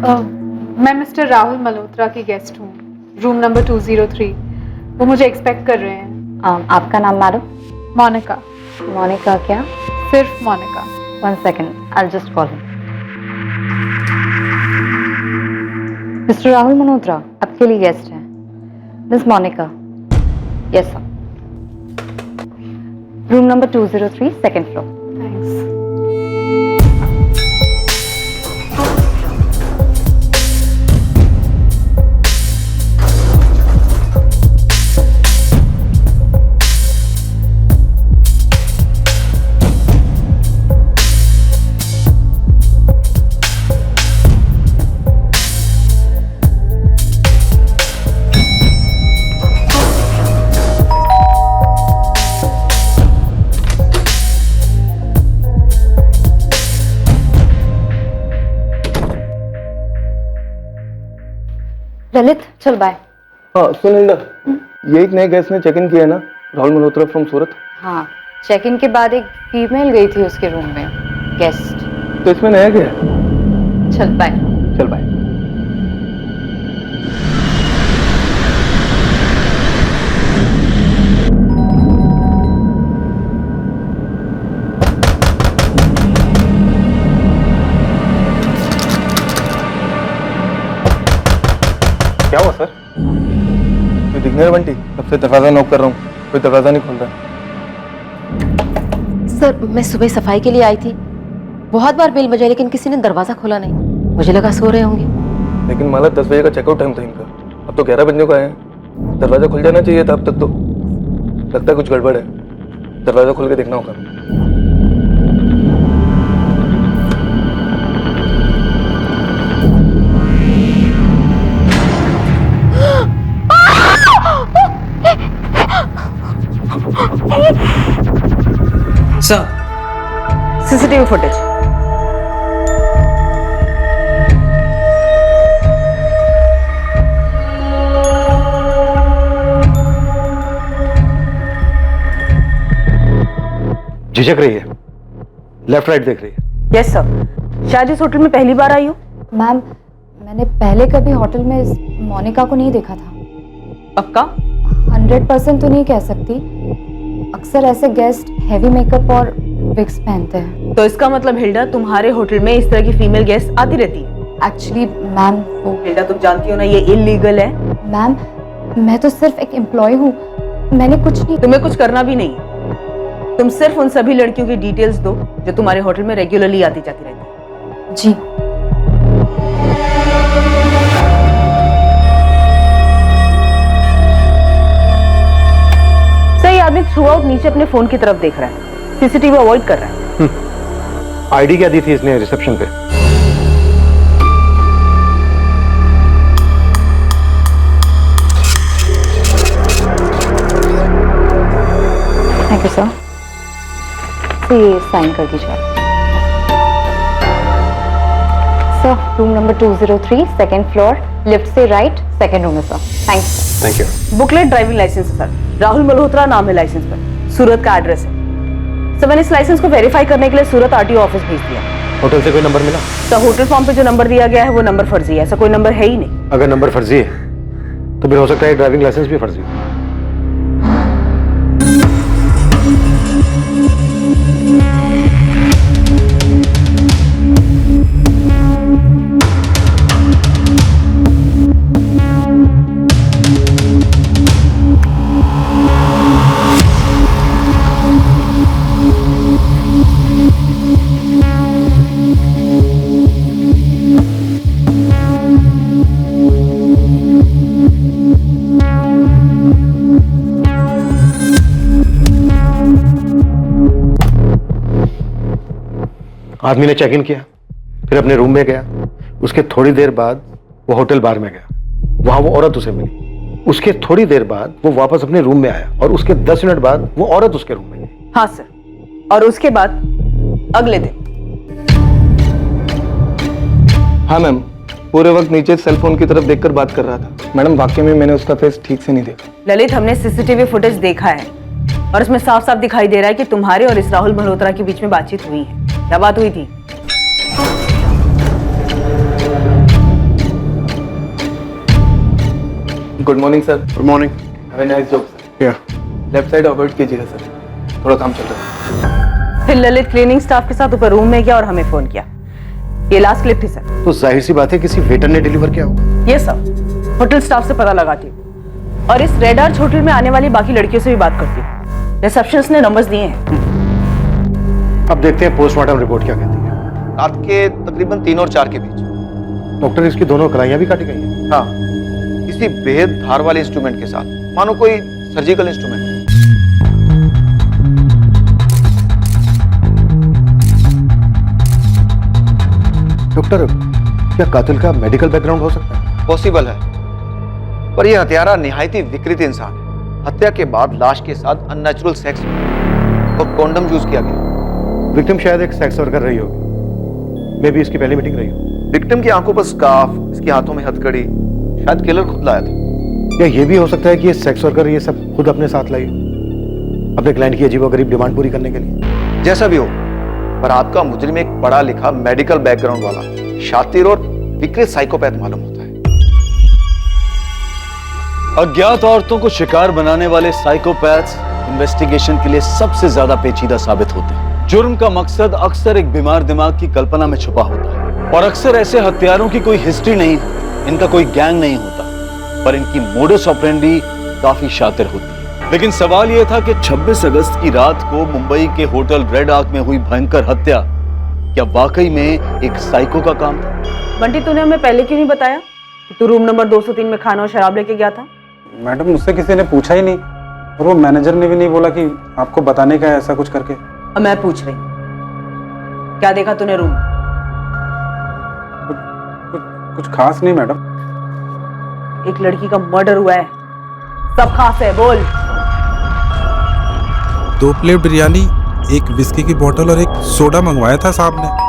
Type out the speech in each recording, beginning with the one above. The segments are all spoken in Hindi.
मैं मिस्टर राहुल मल्होत्रा की गेस्ट हूँ, रूम नंबर 203। वो मुझे एक्सपेक्ट कर रहे हैं। आपका नाम मैडम? मोनिका। मोनिका क्या? सिर्फ Monika. 1 second, I'll just call him. Mister Rahul Malhotra आपके लिए गेस्ट है, miss Monika. Yes sir, room number 203 second floor. Thanks. Lalit चल बाय। हाँ सुन इंदा, ये एक नए गेस्ट ने चेक इन किया है ना, राहुल मल्होत्रा फ्रॉम सूरत। हाँ, चेक इन के बाद एक फीमेल गई थी उसके रूम में, गेस्ट। तो इसमें नया क्या है? चल बाय। चल बाय। क्या हुआ सर? कोई दिखने रहा बंटी? कब से दरवाजा नॉक कर रहा हूँ, कोई दरवाजा नहीं खोल रहा। सर मैं सुबह सफाई के लिए आई थी, बहुत बार बेल बजाई लेकिन किसी ने दरवाजा खोला नहीं। मुझे लगा सो रहे होंगे। लेकिन माला 10 बजे का चेकआउट टाइम था इनका, अब तो 11 बजने को आए हैं। दरवाजा खुल जाना चाहिए था अब तक तो। लगता है कुछ गड़बड़ है, दरवाजा खोल के देखना होगा। Sir, CCTV footage. झिझक रही है, लेफ्ट राइट देख रही है। यस सर, शायद इस होटल में पहली बार आई हूँ। मैम, मैंने पहले कभी होटल में इस मोनिका को नहीं देखा था। पक्का? 100% तो नहीं कह सकती, अक्सर ऐसे गेस्ट हैवी मेकअप और विग्स पहनते हैं। तो इसका मतलब हिल्डा तुम्हारे होटल में इस तरह की फीमेल गेस्ट आती रहती है? एक्चुअली मैम वो हिल्डा तुम जानती हो ना ये इलीगल है। मैम, मैं तो सिर्फ एक एम्प्लॉय हूँ, मैंने कुछ नहीं। तुम्हें कुछ करना भी नहीं है। तुम सिर्फ उन सभी लड़कियों की डिटेल्स दो जो तुम्हारे होटल में रेगुलरली आती जाती रहती है। जी। सही आदमी थ्रू आउट नीचे अपने फोन की तरफ देख रहा है, सीसीटीवी अवॉइड कर रहा है। आईडी क्या दी थी इसने रिसेप्शन पे? Thank you sir. ये साइन कर दीजिए sir. Room number 203 second floor, lift से राइट, सेकेंड रूम है sir. Thanks. Thank you. Booklet driving license है सर, राहुल मल्होत्रा नाम है लाइसेंस पर, सूरत का एड्रेस है। सर मैंने इस लाइसेंस को वेरीफाई करने के लिए सूरत आरटीओ ऑफिस भेज दिया। होटल से कोई नंबर मिला? सर होटल फॉर्म पे जो नंबर दिया गया है वो नंबर फर्जी है, ऐसा कोई नंबर है ही नहीं। अगर नंबर फर्जी है तो फिर हो सकता है ड्राइविंग लाइसेंस भी फर्जी हो। आदमी ने चेक इन किया, फिर अपने रूम में गया। उसके थोड़ी देर बाद वो होटल बार में गया, वहां वो औरत उसे मिली। उसके थोड़ी देर बाद वो वापस अपने रूम में आया और उसके 10 मिनट बाद वो औरत उसके रूम में गई। हाँ सर, और उसके बाद अगले दिन? हाँ मैम, पूरे वक्त नीचे सेलफोन की तरफ देखकर बात कर रहा था। मैडम वाकई में मैंने उसका फेस ठीक से नहीं देखा। ललित, हमने सीसीटीवी फुटेज देखा है और उसमें साफ साफ दिखाई दे रहा है कि तुम्हारे और इस राहुल मल्होत्रा के बीच में बातचीत हुई है। क्या बात हुई थी? Good morning sir. Good morning. Have a nice job sir. या लेफ्ट साइड अवॉइड कीजिएगा सर, थोड़ा काम चल रहा है। फिर ललित क्लीनिंग स्टाफ के साथ ऊपर रूम में गया और हमें फोन किया। ये लास्ट क्लिप थी सर। तो जाहिर सी बात है किसी वेटर ने डिलीवर किया होगा। ये सब होटल स्टाफ से पता लगाती हूँ और इस रेड आर्च होटल में आने वाली बाकी लड़कियों से भी बात करती हूँ। रिसेप्शनिस्ट ने नंबर्स दिए हैं। अब देखते हैं पोस्टमार्टम रिपोर्ट क्या कहती है। रात के तकरीबन 3 और 4 के बीच। डॉक्टर, इसकी दोनों कलाइयां भी काटी गई हैं। हाँ, किसी बेहद धार वाले इंस्ट्रूमेंट के साथ, मानो कोई सर्जिकल इंस्ट्रूमेंट। डॉक्टर, क्या कातिल का मेडिकल बैकग्राउंड हो सकता है? पॉसिबल है, पर यह हत्यारा निहायत ही विकृत इंसान है। हत्या के बाद लाश के साथ अननेचुरल सेक्स और कॉन्डम यूज किया गया। विक्टिम शायद एक सेक्स वर्कर रही होगी, मे भी इसकी पहली मीटिंग रही हो। विक्टिम की आंखों पर स्कार्फ, इसके हाथों में हथकड़ी, शायद किलर खुद लाया था। या ये भी हो सकता है कि ये सेक्स वर्कर ये सब खुद अपने साथ लाई हो, अपने क्लाइंट की अजीबोगरीब डिमांड पूरी करने के लिए। जैसा भी हो, पर आपका मुजरिम एक पढ़ा लिखा मेडिकल बैकग्राउंड वाला शातिर और विकृत साइकोपैथ मालूम होता है। अज्ञात औरतों को शिकार बनाने वाले साइकोपैथ्स इन्वेस्टिगेशन के लिए सबसे ज्यादा पेचीदा साबित होते हैं। जुर्म का मकसद अक्सर एक बीमार दिमाग की कल्पना में छुपा होता है और अक्सर ऐसे हत्यारों की कोई हिस्ट्री नहीं, इनका कोई गैंग नहीं होता, पर इनकी मोडस ऑपरेंडी काफी शातिर होती है। लेकिन सवाल यह था कि 26 अगस्त की रात को मुंबई के होटल रेड आर्क में हुई भयंकर हत्या क्या वाकई में एक साइको का काम था? बंटी, तूने हमें पहले क्यों नहीं बताया कि तू रूम नंबर 203 में खाना और शराब लेके गया था? मैडम, मुझसे किसी ने पूछा ही नहीं और वो मैनेजर ने भी नहीं बोला कि आपको बताने का है ऐसा कुछ करके। अब मैं पूछ रही हूँ, क्या देखा तूने रूम में? कुछ खास नहीं मैडम। एक लड़की का मर्डर हुआ है, सब खास है, बोल। 2 प्लेट बिरयानी, 1 विस्की की बोतल और 1 सोडा मंगवाया था साहब ने।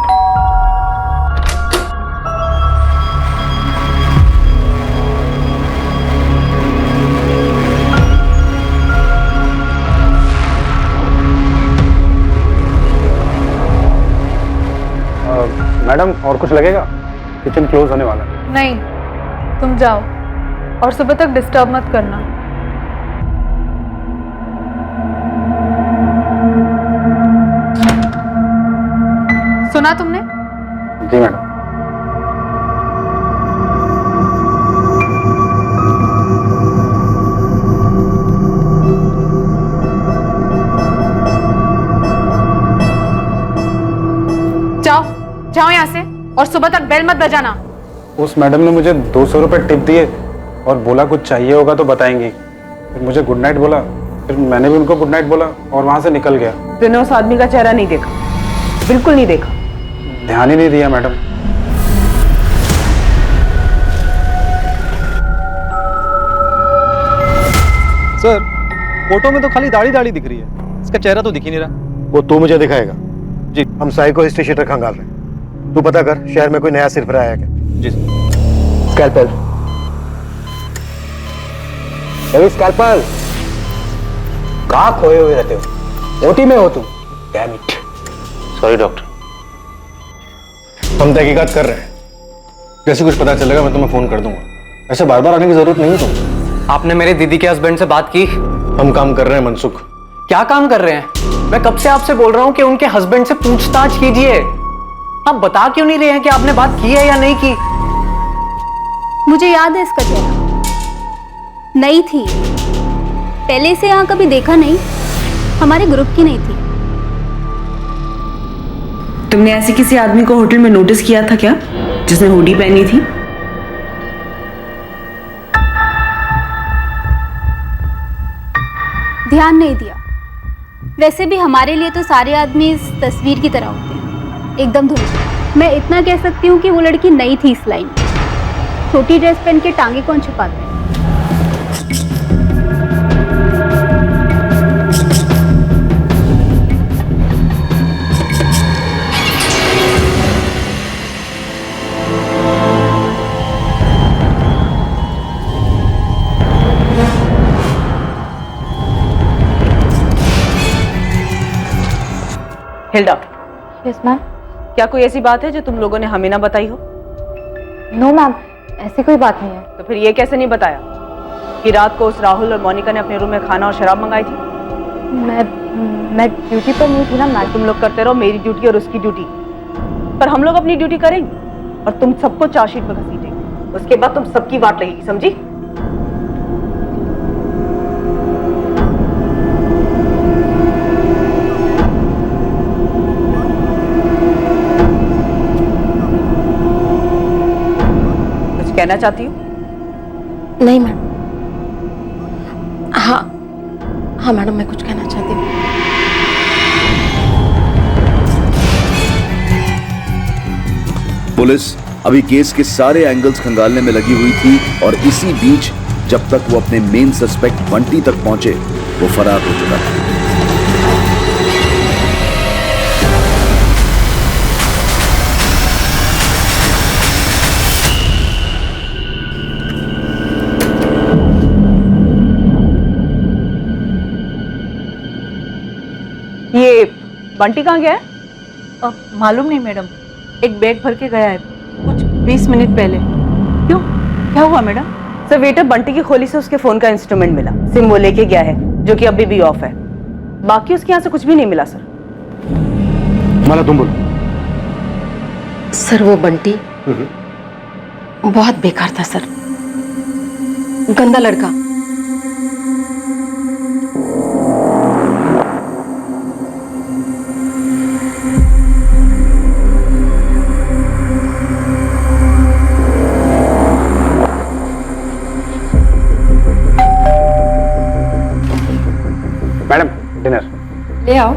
मैडम, और कुछ लगेगा? किचन क्लोज होने वाला है। नहीं, तुम जाओ और सुबह तक डिस्टर्ब मत करना। सुना तुमने? जी मैडम। जाओ जाओ यहाँ से और सुबह तक बेल मत बजाना। उस मैडम ने मुझे 200 रुपए टिप दिए और बोला कुछ चाहिए होगा तो बताएंगी। फिर मुझे गुड नाइट बोला, फिर मैंने भी उनको गुड नाइट बोला और वहां से निकल गया। तूने उस आदमी का चेहरा नहीं देखा? बिल्कुल नहीं देखा? ध्यान ही नहीं दिया मैडम। सर, फोटो में तो खाली दाढ़ी दाढ़ी दिख रही है, इसका चेहरा तो दिख ही नहीं रहा। वो तू मुझे दिखाएगा? जी। हम साइको हिस्ट्री शीटर खंगाल रहे हैं, तू पता कर शहर में कोई नया सिरफरा आया क्या। जी। Scalpel, scalpel. कहाँ खोए हुए रहते हो? ओटी में हो तुम? Damn it. सॉरी डॉक्टर, हम तहकीकात कर रहे हैं। जैसे कुछ पता चलेगा मैं तुम्हें फोन कर दूंगा। ऐसे बार बार आने की जरूरत नहीं तुम। आपने मेरे दीदी के हस्बैंड से बात की? हम काम कर रहे हैं मनसुख। क्या काम कर रहे हैं? मैं कब से आपसे बोल रहा हूं कि उनके हस्बैंड से पूछताछ कीजिए। आप बता क्यों नहीं रहे हैं कि आपने बात की है या नहीं की? मुझे याद है इसका चेहरा। नहीं थी, पहले से यहाँ कभी देखा नहीं, हमारे ग्रुप की नहीं थी। तुमने ऐसे किसी आदमी को होटल में नोटिस किया था क्या, जिसने हुडी पहनी थी? ध्यान नहीं दिया। वैसे भी हमारे लिए तो सारे आदमी इस तस्वीर की तरह होते हैं, एकदम धुंधले। मैं इतना कह सकती हूँ कि वो लड़की नहीं थी इस लाइन में। छोटी ड्रेस पहन के टांगे कौन छुपाते हैं? हिल्डा। Yes ma'am. क्या कोई ऐसी बात है जो तुम लोगों ने हमें ना बताई हो? नो मैम, ऐसी कोई बात नहीं है। तो फिर ये कैसे नहीं बताया? कि रात को उस राहुल और मोनिका ने अपने रूम में खाना और शराब मंगाई थी? मैं ड्यूटी पर नहीं थी ना मैडम। तुम लोग करते रहो मेरी ड्यूटी और उसकी ड्यूटी, पर हम लोग अपनी ड्यूटी करेंगे और तुम सबको चार्जशीट में घसीटेंगे। उसके बाद तुम सबकी वाट लगेगी, समझी? कुछ कहना चाहती हो? नहीं मैडम। हाँ हाँ मैडम, मैं कुछ कहना चाहती हूँ। पुलिस अभी केस के सारे एंगल्स खंगालने में लगी हुई थी और इसी बीच जब तक वो अपने मेन सस्पेक्ट बंटी तक पहुंचे वो फरार हो चुका था। ये बंटी कहाँ गया है? मालूम नहीं मैडम, एक बैग भर के गया है कुछ 20 मिनट पहले। क्यों, क्या हुआ मैडम? सर वेटर बंटी की खोली से उसके फोन का इंस्ट्रूमेंट मिला, सिम वो लेके गया है जो कि अभी भी ऑफ है। बाकी उसके यहाँ से कुछ भी नहीं मिला सर। माला तुम बोलो। सर वो बंटी बहुत बेकार था सर, गंदा लड़का। मैडम डिनर ले आओ।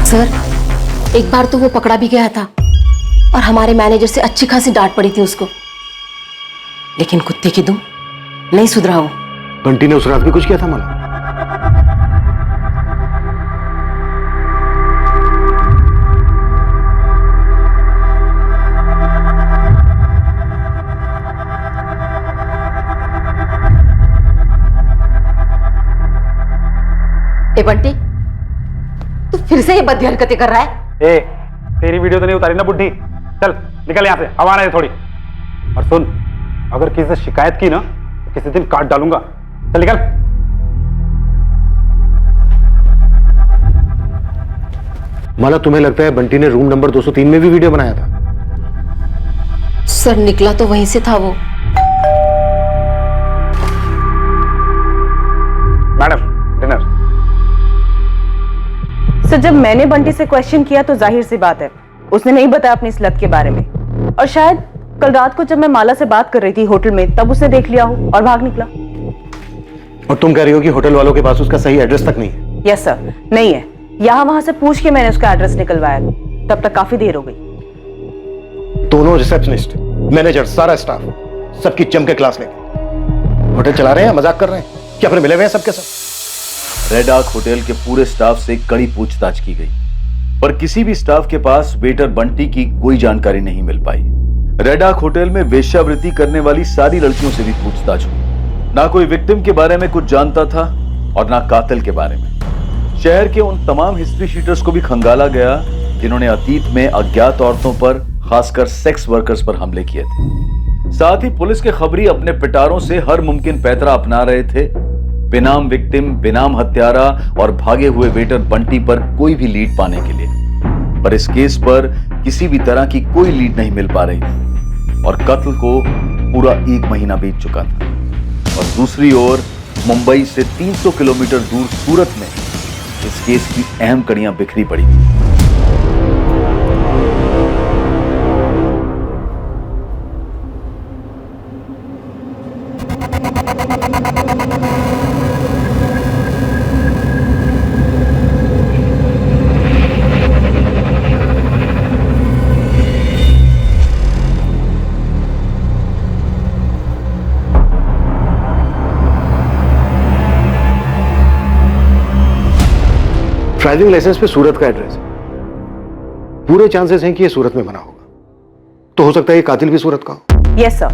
सर एक बार तो वो पकड़ा भी गया था और हमारे मैनेजर से अच्छी खासी डांट पड़ी थी उसको, लेकिन कुत्ते की दुम नहीं सुधरा वो। बंटी ने उस रात भी कुछ किया था माला? ए बंटी, तू फिर से ये बदी हरकतें कर रहा है? ए तेरी वीडियो तो नहीं उतारी ना बुड्ढी? चल निकल यहाँ से, हवा आने दे थोड़ी। और सुन, अगर किसी से शिकायत की ना तो किसी दिन काट डालूंगा। चल निकल। माला तुम्हें लगता है बंटी ने रूम नंबर 203 में भी वीडियो बनाया था? सर निकला तो वहीं से था वो। Madam dinner. सर जब मैंने बंटी से क्वेश्चन किया तो जाहिर सी बात है उसने नहीं बताया अपनी इस लत के बारे में, और शायद कल रात को जब मैं माला से बात कर रही थी होटल में तब उसने देख लिया हो और भाग निकला। और तुम कह रही हो कि होटल वालों के पास उसका सही एड्रेस तक नहीं है? यस सर, नहीं है। यहाँ वहां से पूछ के मैंने उसका एड्रेस निकलवाया, तब तक काफी देर हो गई। दोनों रिसेप्शनिस्ट, मैनेजर, सारा स्टाफ सबकी जम के क्लास लेके होटल चला रहे हैं, मजाक कर रहे हैं क्या? फिर मिले हुए हैं सबके सब? रेड आर्क होटल के पूरे स्टाफ से कड़ी पूछताछ की गई, पर किसी भी स्टाफ के पास वेटर बंटी की कोई जानकारी नहीं मिल पाई। रेड आर्क होटल में वेश्यावृत्ति करने वाली सारी लड़कियों से भी पूछताछ हुई। ना कोई विक्टिम के बारे में कुछ जानता था और ना कातिल के बारे में। शहर के उन तमाम हिस्ट्री शीटर्स को भी खंगाला गया जिन्होंने अतीत में अज्ञात औरतों पर, खासकर सेक्स वर्कर्स पर हमले किए थे। साथ ही पुलिस के खबरी अपने पिटारों से हर मुमकिन पैतरा अपना रहे थे बेनाम विक्टिम, बेनाम हत्यारा और भागे हुए वेटर बंटी पर कोई भी लीड पाने के लिए। पर इस केस पर किसी भी तरह की कोई लीड नहीं मिल पा रही थी और कत्ल को पूरा 1 महीना बीत चुका था। और दूसरी ओर मुंबई से 300 किलोमीटर दूर सूरत में इस केस की अहम कड़ियां बिखरी पड़ी थी। ड्राइविंग लाइसेंस पे सूरत का एड्रेस है। पूरे चांसेस हैं कि ये सूरत में बना होगा। तो हो सकता है ये कातिल भी सूरत का हो। यस सर,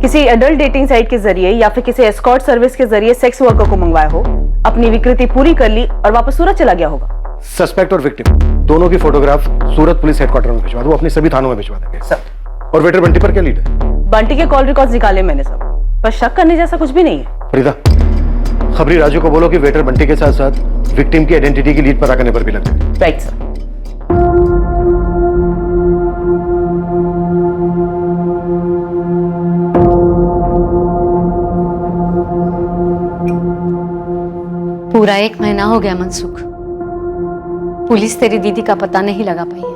किसी एडल्ट डेटिंग साइट के जरिए या फिर किसी एस्कॉर्ट सर्विस के जरिए सेक्स वर्कर को मंगवाया हो, अपनी विकृति पूरी कर ली और वापस सूरत चला गया होगा। सस्पेक्ट और विक्टिम दोनों की फोटोग्राफ सूरत पुलिस हेडक्वार्टर में भिजवा दो, वो अपने सभी थानों में भिजवा देंगे सर। और वेटर बंटी पर क्या लीड है? बंटी के कॉल रिकॉर्ड्स निकाले मैंने सब, पर शक करने जैसा कुछ भी नहीं है। फरीदा, खबरी राजू को बोलो कि वेटर बंटी के साथ साथ विक्टिम की आइडेंटिटी की लीड पता करने पर भी लग जाए। Right sir. पूरा 1 महीना हो गया मनसुख, पुलिस तेरी दीदी का पता नहीं लगा पाई है।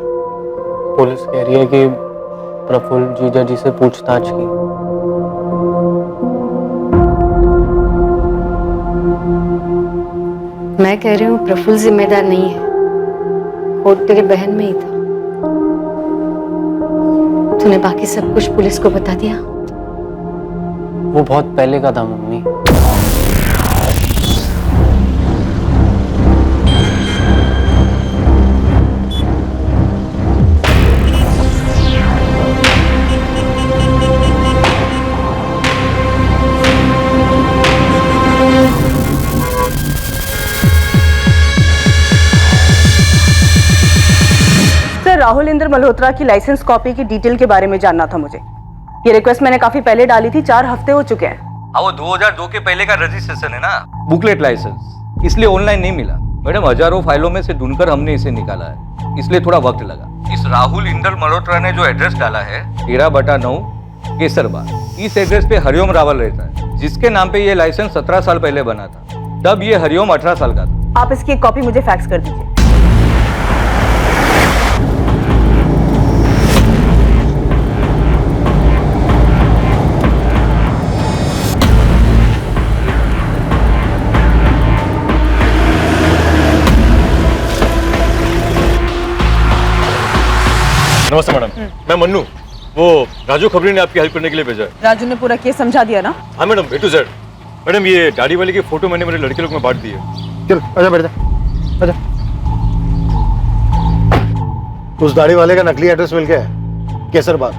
पुलिस कह रही है कि प्रफुल्ल जीजा जी से पूछताछ की। मैं कह रही हूँ प्रफुल्ल जिम्मेदार नहीं है, खोट तेरी बहन में ही था। तूने बाकी सब कुछ पुलिस को बता दिया? वो बहुत पहले का था मम्मी। राहुल इंद्र मल्होत्रा की लाइसेंस कॉपी की डिटेल के बारे में जानना था मुझे। ये रिक्वेस्ट मैंने काफी पहले डाली थी, 4 हफ्ते हो चुके हैं। हाँ, वो 2002 के पहले का रजिस्ट्रेशन है ना, बुकलेट लाइसेंस, इसलिए ऑनलाइन नहीं मिला मैडम। हजारों फाइलों में से ढूंढकर हमने इसे निकाला है, इसलिए थोड़ा वक्त लगा। इस राहुल इंद्र मल्होत्रा ने जो एड्रेस डाला है 13/9 केसर बाग, इस एड्रेस पे हरिओम रावल रहता है, जिसके नाम पे ये लाइसेंस 17 साल पहले बना था। तब ये हरिओम 18 साल का था। आप इसकी एक कॉपी मुझे फैक्स कर दीजिए। नमस्ते मैडम, मैं मन्नू। वो राजू खबरी ने आपकी हेल्प करने के लिए भेजा है। राजू ने पूरा केस समझा दिया ना? हाँ madam, A to Z। Madam, ये दाढ़ी वाले की फोटो मैंने मेरे लड़के लोग में बांट दी है। चल आजा बैठ जा, आजा। उस दाढ़ी वाले का नकली एड्रेस मिल गया है, केसर बाग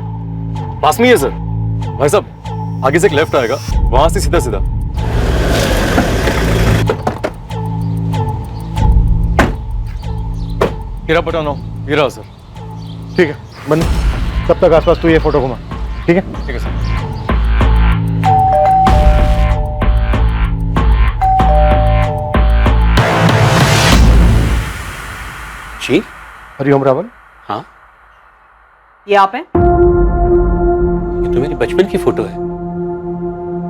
पास में ही है सर। भाई साहब, आगे से एक लेफ्ट आएगा, वहां से सीधा सीधा। हीरा पटानो, ये रहा सर। ठीक है बंद, तब तक आसपास तू ये फोटो घुमा। ठीक है? ठीक है सर। जी, हरिओम रावल। हाँ, ये आप हैं? ये तो मेरी बचपन की फोटो है,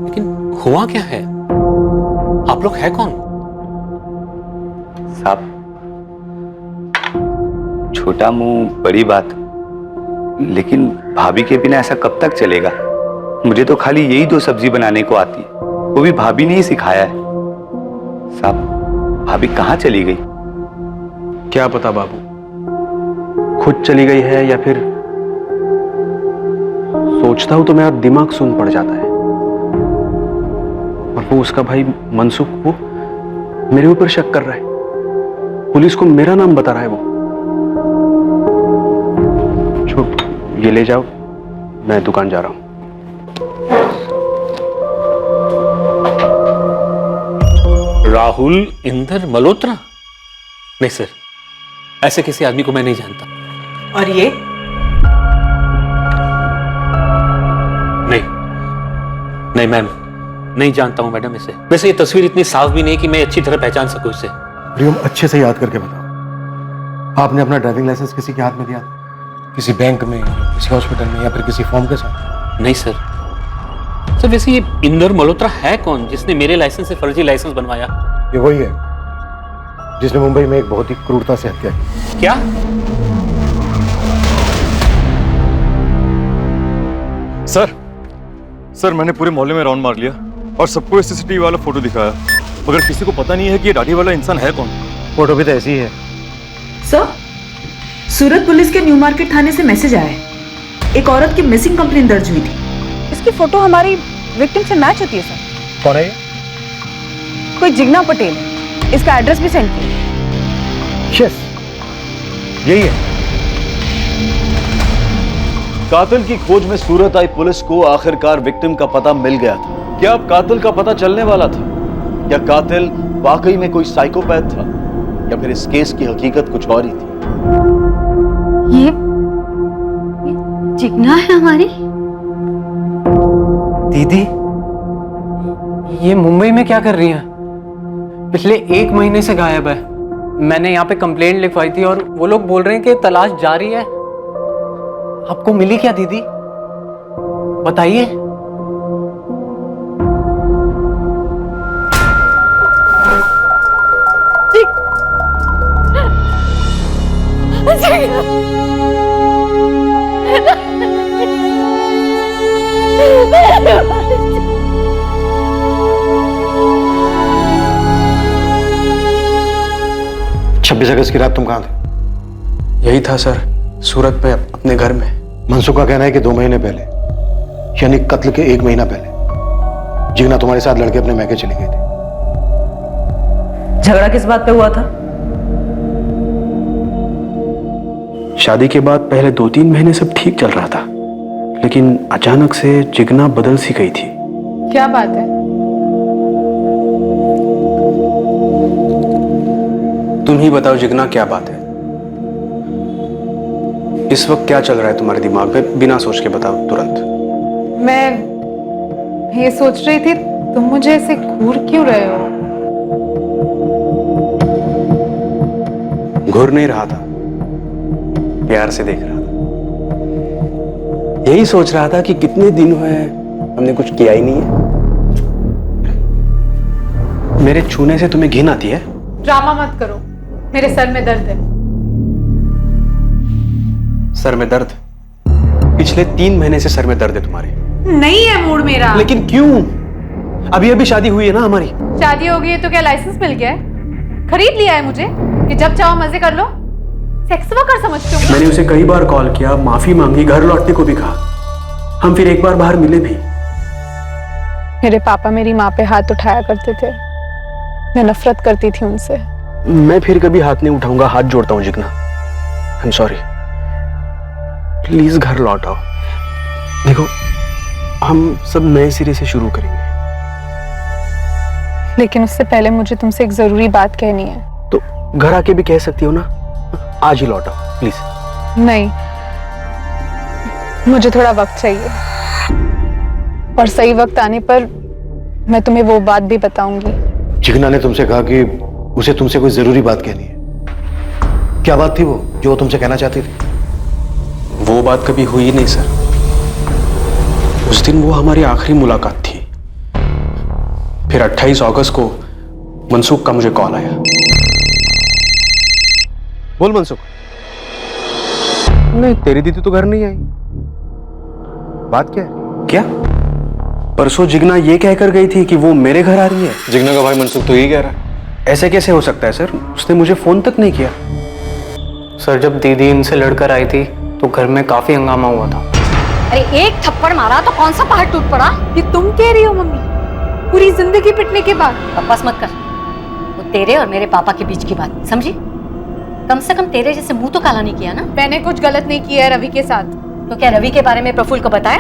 लेकिन हुआ क्या है? आप लोग हैं कौन? साहब, छोटा मुंह बड़ी बात, लेकिन भाभी के बिना ऐसा कब तक चलेगा? मुझे तो खाली यही 2 सब्जी बनाने को आती है, वो भी भाभी ने ही सिखाया है। साहब, भाभी कहाँ चली गई? क्या पता बाबू, खुद चली गई है या फिर सोचता हूं तो मेरा दिमाग सुन पड़ जाता है। और वो उसका भाई मनसुख, वो मेरे ऊपर शक कर रहा है, पुलिस को मेरा नाम बता रहा है। वो ये ले जाओ, मैं दुकान जा रहा हूं। राहुल इंद्र मल्होत्रा? नहीं सर, ऐसे किसी आदमी को मैं नहीं जानता। और ये? नहीं मैम, नहीं जानता हूं मैडम इसे। वैसे ये तस्वीर इतनी साफ भी नहीं कि मैं अच्छी तरह पहचान सकूं इसे। हरिओम, अच्छे से याद करके बताओ, आपने अपना ड्राइविंग लाइसेंस किसी के हाथ में दिया था? किसी बैंक में, किसी हॉस्पिटल में, या फिर किसी फॉर्म के साथ? नहीं सर। सर वैसे ये इंदर मल्होत्रा है कौन जिसने मेरे लाइसेंस से फर्जी लाइसेंस बनवाया? ये वही है जिसने मुंबई में एक बहुत ही क्रूरता से हत्या की। क्या? सर मैंने पूरे मोहल्ले में राउंड मार लिया और सबको सीसीटीवी वाला फोटो दिखाया, मगर किसी को पता नहीं है कि ये दाढ़ी वाला इंसान है कौन। फोटो भी तो ऐसी ही है। सर, सूरत पुलिस के न्यू मार्केट थाने से मैसेज आया है, एक औरत की मिसिंग कंप्लेंट दर्ज हुई थी। इसकी फोटो हमारी विक्टिम से मैच होती है सर। कौन है ये? कोई जिग्ना पटेल है, इसका एड्रेस भी सेंड किया। यस, यही है। कातिल की खोज में सूरत आई पुलिस को आखिरकार विक्टिम का पता मिल गया था। क्या अब कातिल का पता चलने वाला था? क्या कातिल वाकई में कोई साइकोपैथ था या फिर इस केस की हकीकत कुछ और ही थी? ये जिग्ना है हमारी। दीदी, ये मुंबई में क्या कर रही हैं? पिछले 1 महीने से गायब है। मैंने यहाँ पे कंप्लेंट लिखवाई थी और वो लोग बोल रहे हैं कि तलाश जारी है। आपको मिली क्या दीदी? बताइए। छब्बीस अगस्त की रात तुम कहां थे? यही था सर, सूरत में अपने घर में। मनसुख का कहना है कि 2 महीने पहले, यानी कत्ल के 1 महीना पहले, जिग्ना तुम्हारे साथ लड़के अपने मैके चली गई थी। झगड़ा किस बात पे हुआ था? शादी के बाद पहले 2-3 महीने सब ठीक चल रहा था, लेकिन अचानक से जिग्ना बदल सी गई थी। क्या बात है? तुम ही बताओ जिग्ना, क्या बात है? इस वक्त क्या चल रहा है तुम्हारे दिमाग में? बिना सोच के बताओ तुरंत। मैं ये सोच रही थी, तुम मुझे ऐसे घूर क्यों रहे हो? घूर नहीं रहा था, प्यार से देख रहा था। यही सोच रहा था कि कितने दिन हुए हमने कुछ किया ही नहीं है। मेरे छूने से तुम्हें घिन आती है? ड्रामा मत करो, मेरे सर में दर्द है। सर में दर्द? पिछले 3 महीने से सर में दर्द है तुम्हारे। नहीं है मूड मेरा। लेकिन क्यों? अभी अभी शादी हुई है ना हमारी। शादी हो गई है तो क्या लाइसेंस मिल गया है? खरीद लिया है मुझे कि जब चाहो मजे कर लो? सेक्स वर्कर समझते हो? मैंने उसे कई बार कॉल किया, माफी मांगी, घर लौटने को भी कहा। हम फिर एक बार बाहर मिले भी। मेरे पापा मेरी माँ पे हाथ उठाया करते थे, मैं नफरत करती थी उनसे। मैं फिर कभी हाथ नहीं उठाऊंगा, हाथ जोड़ता हूँ Jigna. I am sorry, please घर लौट आओ। देखो, हम सब नए सिरे से शुरू करेंगे। लेकिन उससे पहले मुझे तुमसे एक जरूरी बात कहनी है। तो घर आके भी कह सकती हो ना, आज ही लौट आओ प्लीज। नहीं, मुझे थोड़ा वक्त चाहिए, और सही वक्त आने पर मैं तुम्हें वो बात भी बताऊंगी। जिग्ना ने तुमसे कहा कि उसे तुमसे कोई जरूरी बात कहनी है। क्या बात थी वो जो वो तुमसे कहना चाहती थी? वो बात कभी हुई ही नहीं सर। उस दिन वो हमारी आखिरी मुलाकात थी। फिर 28 अगस्त को मनसुख का मुझे कॉल आया। बोल मनसुख। नहीं, तेरी दीदी तो घर नहीं आई। बात क्या है? क्या? परसों जिग्ना ये कहकर गई थी कि वो मेरे घर आ रही है। जिग्ना का भाई मनसुख तो यही कह रहा है। ऐसे कैसे हो सकता है सर? उसने मुझे फोन तक नहीं किया। सर, जब दीदी इनसे लड़कर आई थी तो घर में काफी हंगामा हुआ था। अरे एक थप्पड़ मारा तो कौन सा पहाड़ टूट पड़ा? ये तुम कह रही हो मम्मी? पूरी जिंदगी पिटने के बाद? बकवास मत कर। वो तेरे और मेरे पापा के बीच की बात, समझी? कम से कम तेरे जैसे मुंह तो काला नहीं किया ना। मैंने कुछ गलत नहीं किया है रवि के साथ। तो क्या रवि के बारे में प्रफुल्ल को बताया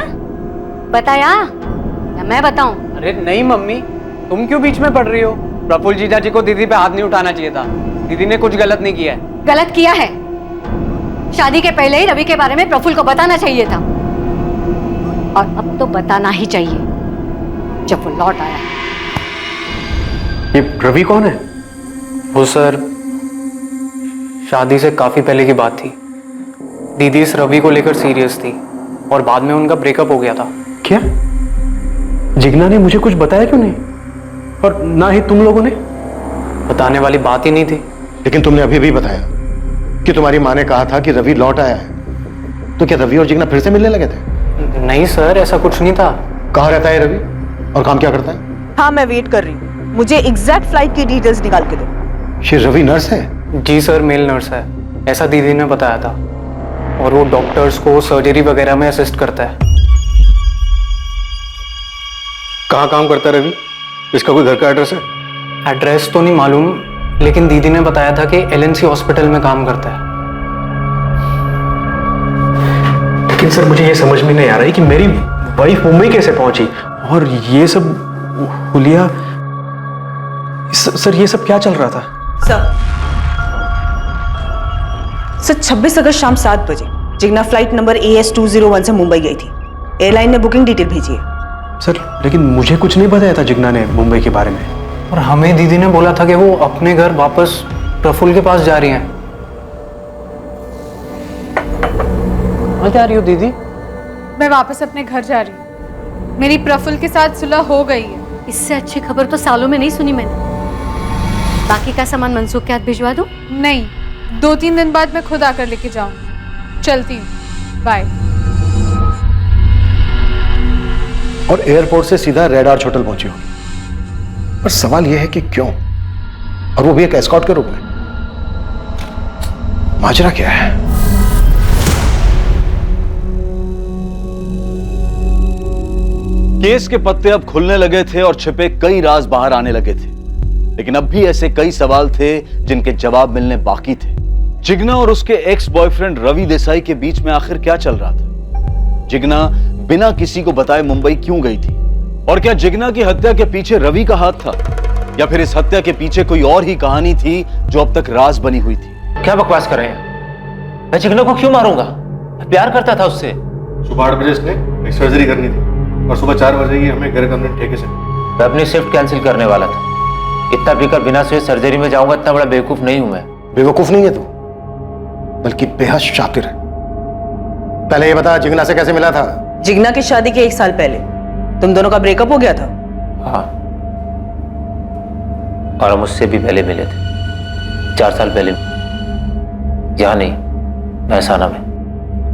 या मैं बताऊं? अरे नहीं मम्मी, तुम क्यों बीच में पड़ रही हो? प्रफुल्ल जीजा जी को दीदी पे हाथ नहीं उठाना चाहिए था। दीदी ने कुछ गलत नहीं किया है। गलत किया है। शादी के पहले ही रवि के बारे में प्रफुल्ल को बताना चाहिए था, और अब तो बताना ही चाहिए जब वो लौट आया। ये रवि कौन है? वो सर, शादी से काफी पहले की बात थी। दीदी इस रवि को लेकर सीरियस थी और बाद में उनका ब्रेकअप हो गया था। क्या? जिग्ना ने मुझे कुछ बताया क्यों नहीं? और ना ही तुम लोगों ने? बताने वाली बात ही नहीं थी। लेकिन तुमने अभी भी बताया कि तुम्हारी माँ ने कहा था कि रवि लौट आया है। तो क्या रवि और जिग्ना फिर से मिलने लगे थे? नहीं सर, ऐसा कुछ नहीं था। कहाँ रहता है रवि और काम क्या करता है? हाँ, मैं वेट कर रही हूँ। मुझे एग्जैक्ट फ्लाइट की डिटेल्स निकाल के दो। ये रवि नर्स है? जी सर, मेल नर्स है, ऐसा दीदी ने बताया था। और वो डॉक्टर्स को सर्जरी वगैरह में असिस्ट करता है। कहाँ काम करता है रवि? इसका कोई घर का एड्रेस है? एड्रेस तो नहीं मालूम, लेकिन दीदी ने बताया था कि LNC हॉस्पिटल में काम करता है। लेकिन सर, सर मुझे ये समझ में नहीं आ रहा है कि मेरी वाइफ मुंबई कैसे पहुंची और ये सब हुलिया। सर ये सब क्या चल रहा था? सर 26 अगस्त शाम 7 बजे जिग्ना फ्लाइट नंबर AS201 से मुंबई गई थी। एयरलाइन ने बुकिंग डिटेल भेजी है। सर लेकिन मुझे कुछ नहीं बताया था जिग्ना ने मुंबई के बारे में। और हमें दीदी ने बोला था कि वो अपने घर वापस प्रफुल्ल के पास जा रही हैं। कहाँ जा रही हो दीदी? मैं वापस अपने घर जा रही हूँ। मेरी प्रफुल्ल के साथ सुलह हो गई है। इससे अच्छी खबर तो सालों में नहीं सुनी मैंने। बाकी का सामान मनसूख के हाथ भिजवा दूं? नहीं, 2-3 दिन बाद मैं खुद आकर लेके जाऊंगी। चलती हूँ, बाय। और एयरपोर्ट से सीधा रेड आर्च होटल पहुंची होगी। पर सवाल यह है कि क्यों, और वो भी एक एस्कॉर्ट के रूप में। माजरा क्या है? केस के पत्ते अब खुलने लगे थे और छिपे कई राज बाहर आने लगे थे, लेकिन अब भी ऐसे कई सवाल थे जिनके जवाब मिलने बाकी थे। जिग्ना और उसके एक्स बॉयफ्रेंड रवि देसाई के बीच में आखिर क्या चल रहा था? जिग्ना बिना किसी को बताए मुंबई क्यों गई थी? और क्या जिग्ना की हत्या के पीछे रवि का हाथ था, या फिर इस हत्या के पीछे कोई और ही कहानी थी जो अब तक राज बनी हुई थी? क्या बकवास कर रहे हैं? मैं जिग्ना को क्यों मारूंगा? मैं प्यार करता था उससे। सुबह 8 बजे इसने एक सर्जरी करनी थी और सुबह 4 बजे ही हमें घर कमरे ठेके से। मैं अपनी शिफ्ट कैंसिल करने वाला था। इतना पीकर बिना सोए सर्जरी में जाऊंगा, इतना बड़ा बेवकूफ नहीं हूं मैं। बेवकूफ नहीं है तू, बल्कि बेहद शातिर है। पहले ये बता, जिग्ना से कैसे मिला था? जिग्ना की शादी के 1 साल पहले तुम दोनों का ब्रेकअप हो गया था। हाँ, और हम उससे भी पहले मिले थे, 4 साल पहले। यहाँ नहीं, महसाना में।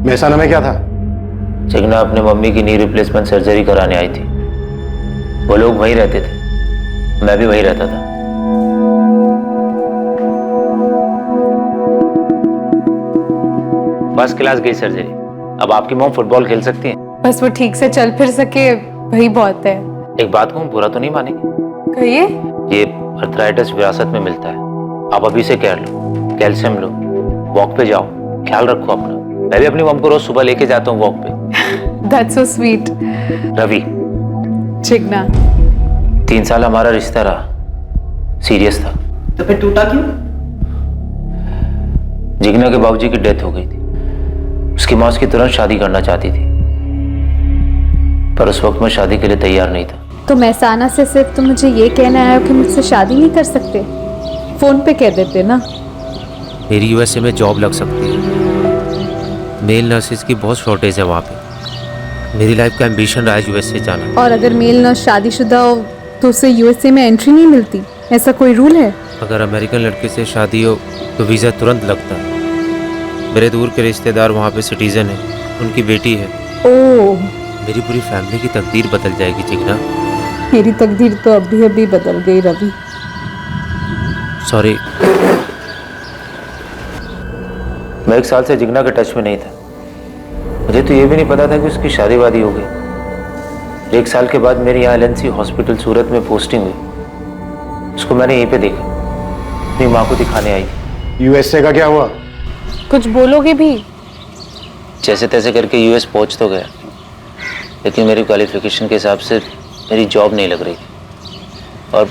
महसाना में क्या था? जिग्ना अपने मम्मी की नी रिप्लेसमेंट सर्जरी कराने आई थी। वो लोग वहीं रहते थे, मैं भी वहीं रहता था। फर्स्ट क्लास गई सर्जरी। अब आपकी मॉम फुटबॉल खेल सकती है। बस वो ठीक से चल फिर सके, वही बहुत है। एक बात कहूँ, बुरा तो नहीं मानेंगे? कहिए। ये अर्थराइटिस विरासत में मिलता है। आप अभी से केयर लो, कैल्शियम लो, वॉक पे जाओ, ख्याल रखो अपना। मैं भी अपनी मॉम को रोज सुबह लेके जाता हूँ वॉक पे। That's so sweet. Ravi, Jigna, 3 साल हमारा रिश्ता रहा, सीरियस था। तो फिर टूटा क्यों? जिग्ना के बाबूजी की डेथ हो गई थी। उसकी माँ उसकी तुरंत शादी करना चाहती थी, पर उस वक्त मैं शादी के लिए तैयार नहीं था। तो महसाना से सिर्फ तुम मुझे ये कहना आए हो कि मुझसे शादी नहीं कर सकते? फोन पे कह देते ना। मेरी यूएसए में जॉब लग सकती है। मेल नर्सेज की बहुत शॉर्टेज है वहाँ पे। मेरी लाइफ का एम्बिशन रहा है यूएसए जाना। और अगर मेल नर्स शादीशुदा हो तो उसे यूएसए में एंट्री नहीं मिलती, ऐसा कोई रूल है? अगर अमेरिकन लड़के से शादी हो तो वीज़ा तुरंत लगता है। मेरे दूर के रिश्तेदार वहाँ पे सिटीजन है, उनकी बेटी है। ओह, मेरी पूरी फैमिली की तकदीर बदल जाएगी जिग्ना। मेरी तकदीर तो अभी अभी बदल गई रवि। सॉरी। मैं 1 साल से जिग्ना के टच में नहीं था। मुझे तो ये भी नहीं पता था कि उसकी शादी वादी हो गई। 1 साल के बाद मेरी यहाँ LNC हॉस्पिटल सूरत में पोस्टिंग हुई। उसको मैंने यहीं पे देखा, अपनी माँ को दिखाने आई थी। यूएसए का क्या हुआ? कुछ बोलोगे भी? जैसे तैसे करके यूएस पहुँच तो गया, लेकिन मेरी क्वालिफिकेशन के हिसाब से मेरी जॉब नहीं लग रही थी, और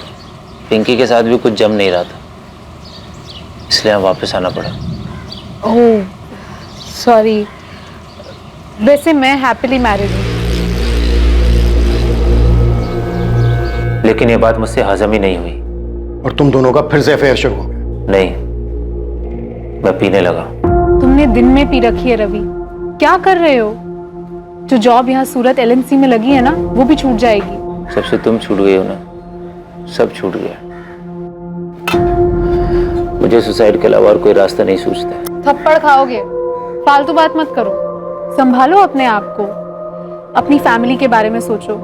पिंकी के साथ भी कुछ जम नहीं रहा था, इसलिए यहाँ वापस आना पड़ा। Oh sorry. वैसे मैं हैप्पीली मैरिड हूँ। लेकिन ये बात मुझसे हजम ही नहीं हुई। और तुम दोनों का फिर से अफेयर शुरू हो गया? नहीं, मैं पीने लगा। तुमने दिन में पी रखी है रवि, क्या कर रहे हो? जो जॉब यहाँ सूरत LNC में लगी है ना, वो भी छूट जाएगी। सबसे तुम छूट गए हो ना, सब छूट गया। मुझे सुसाइड के अलावा और कोई रास्ता नहीं सूझता। थप्पड़ खाओगे, फालतू बात मत करो। संभालो अपने आप को, अपनी फैमिली के बारे में सोचो।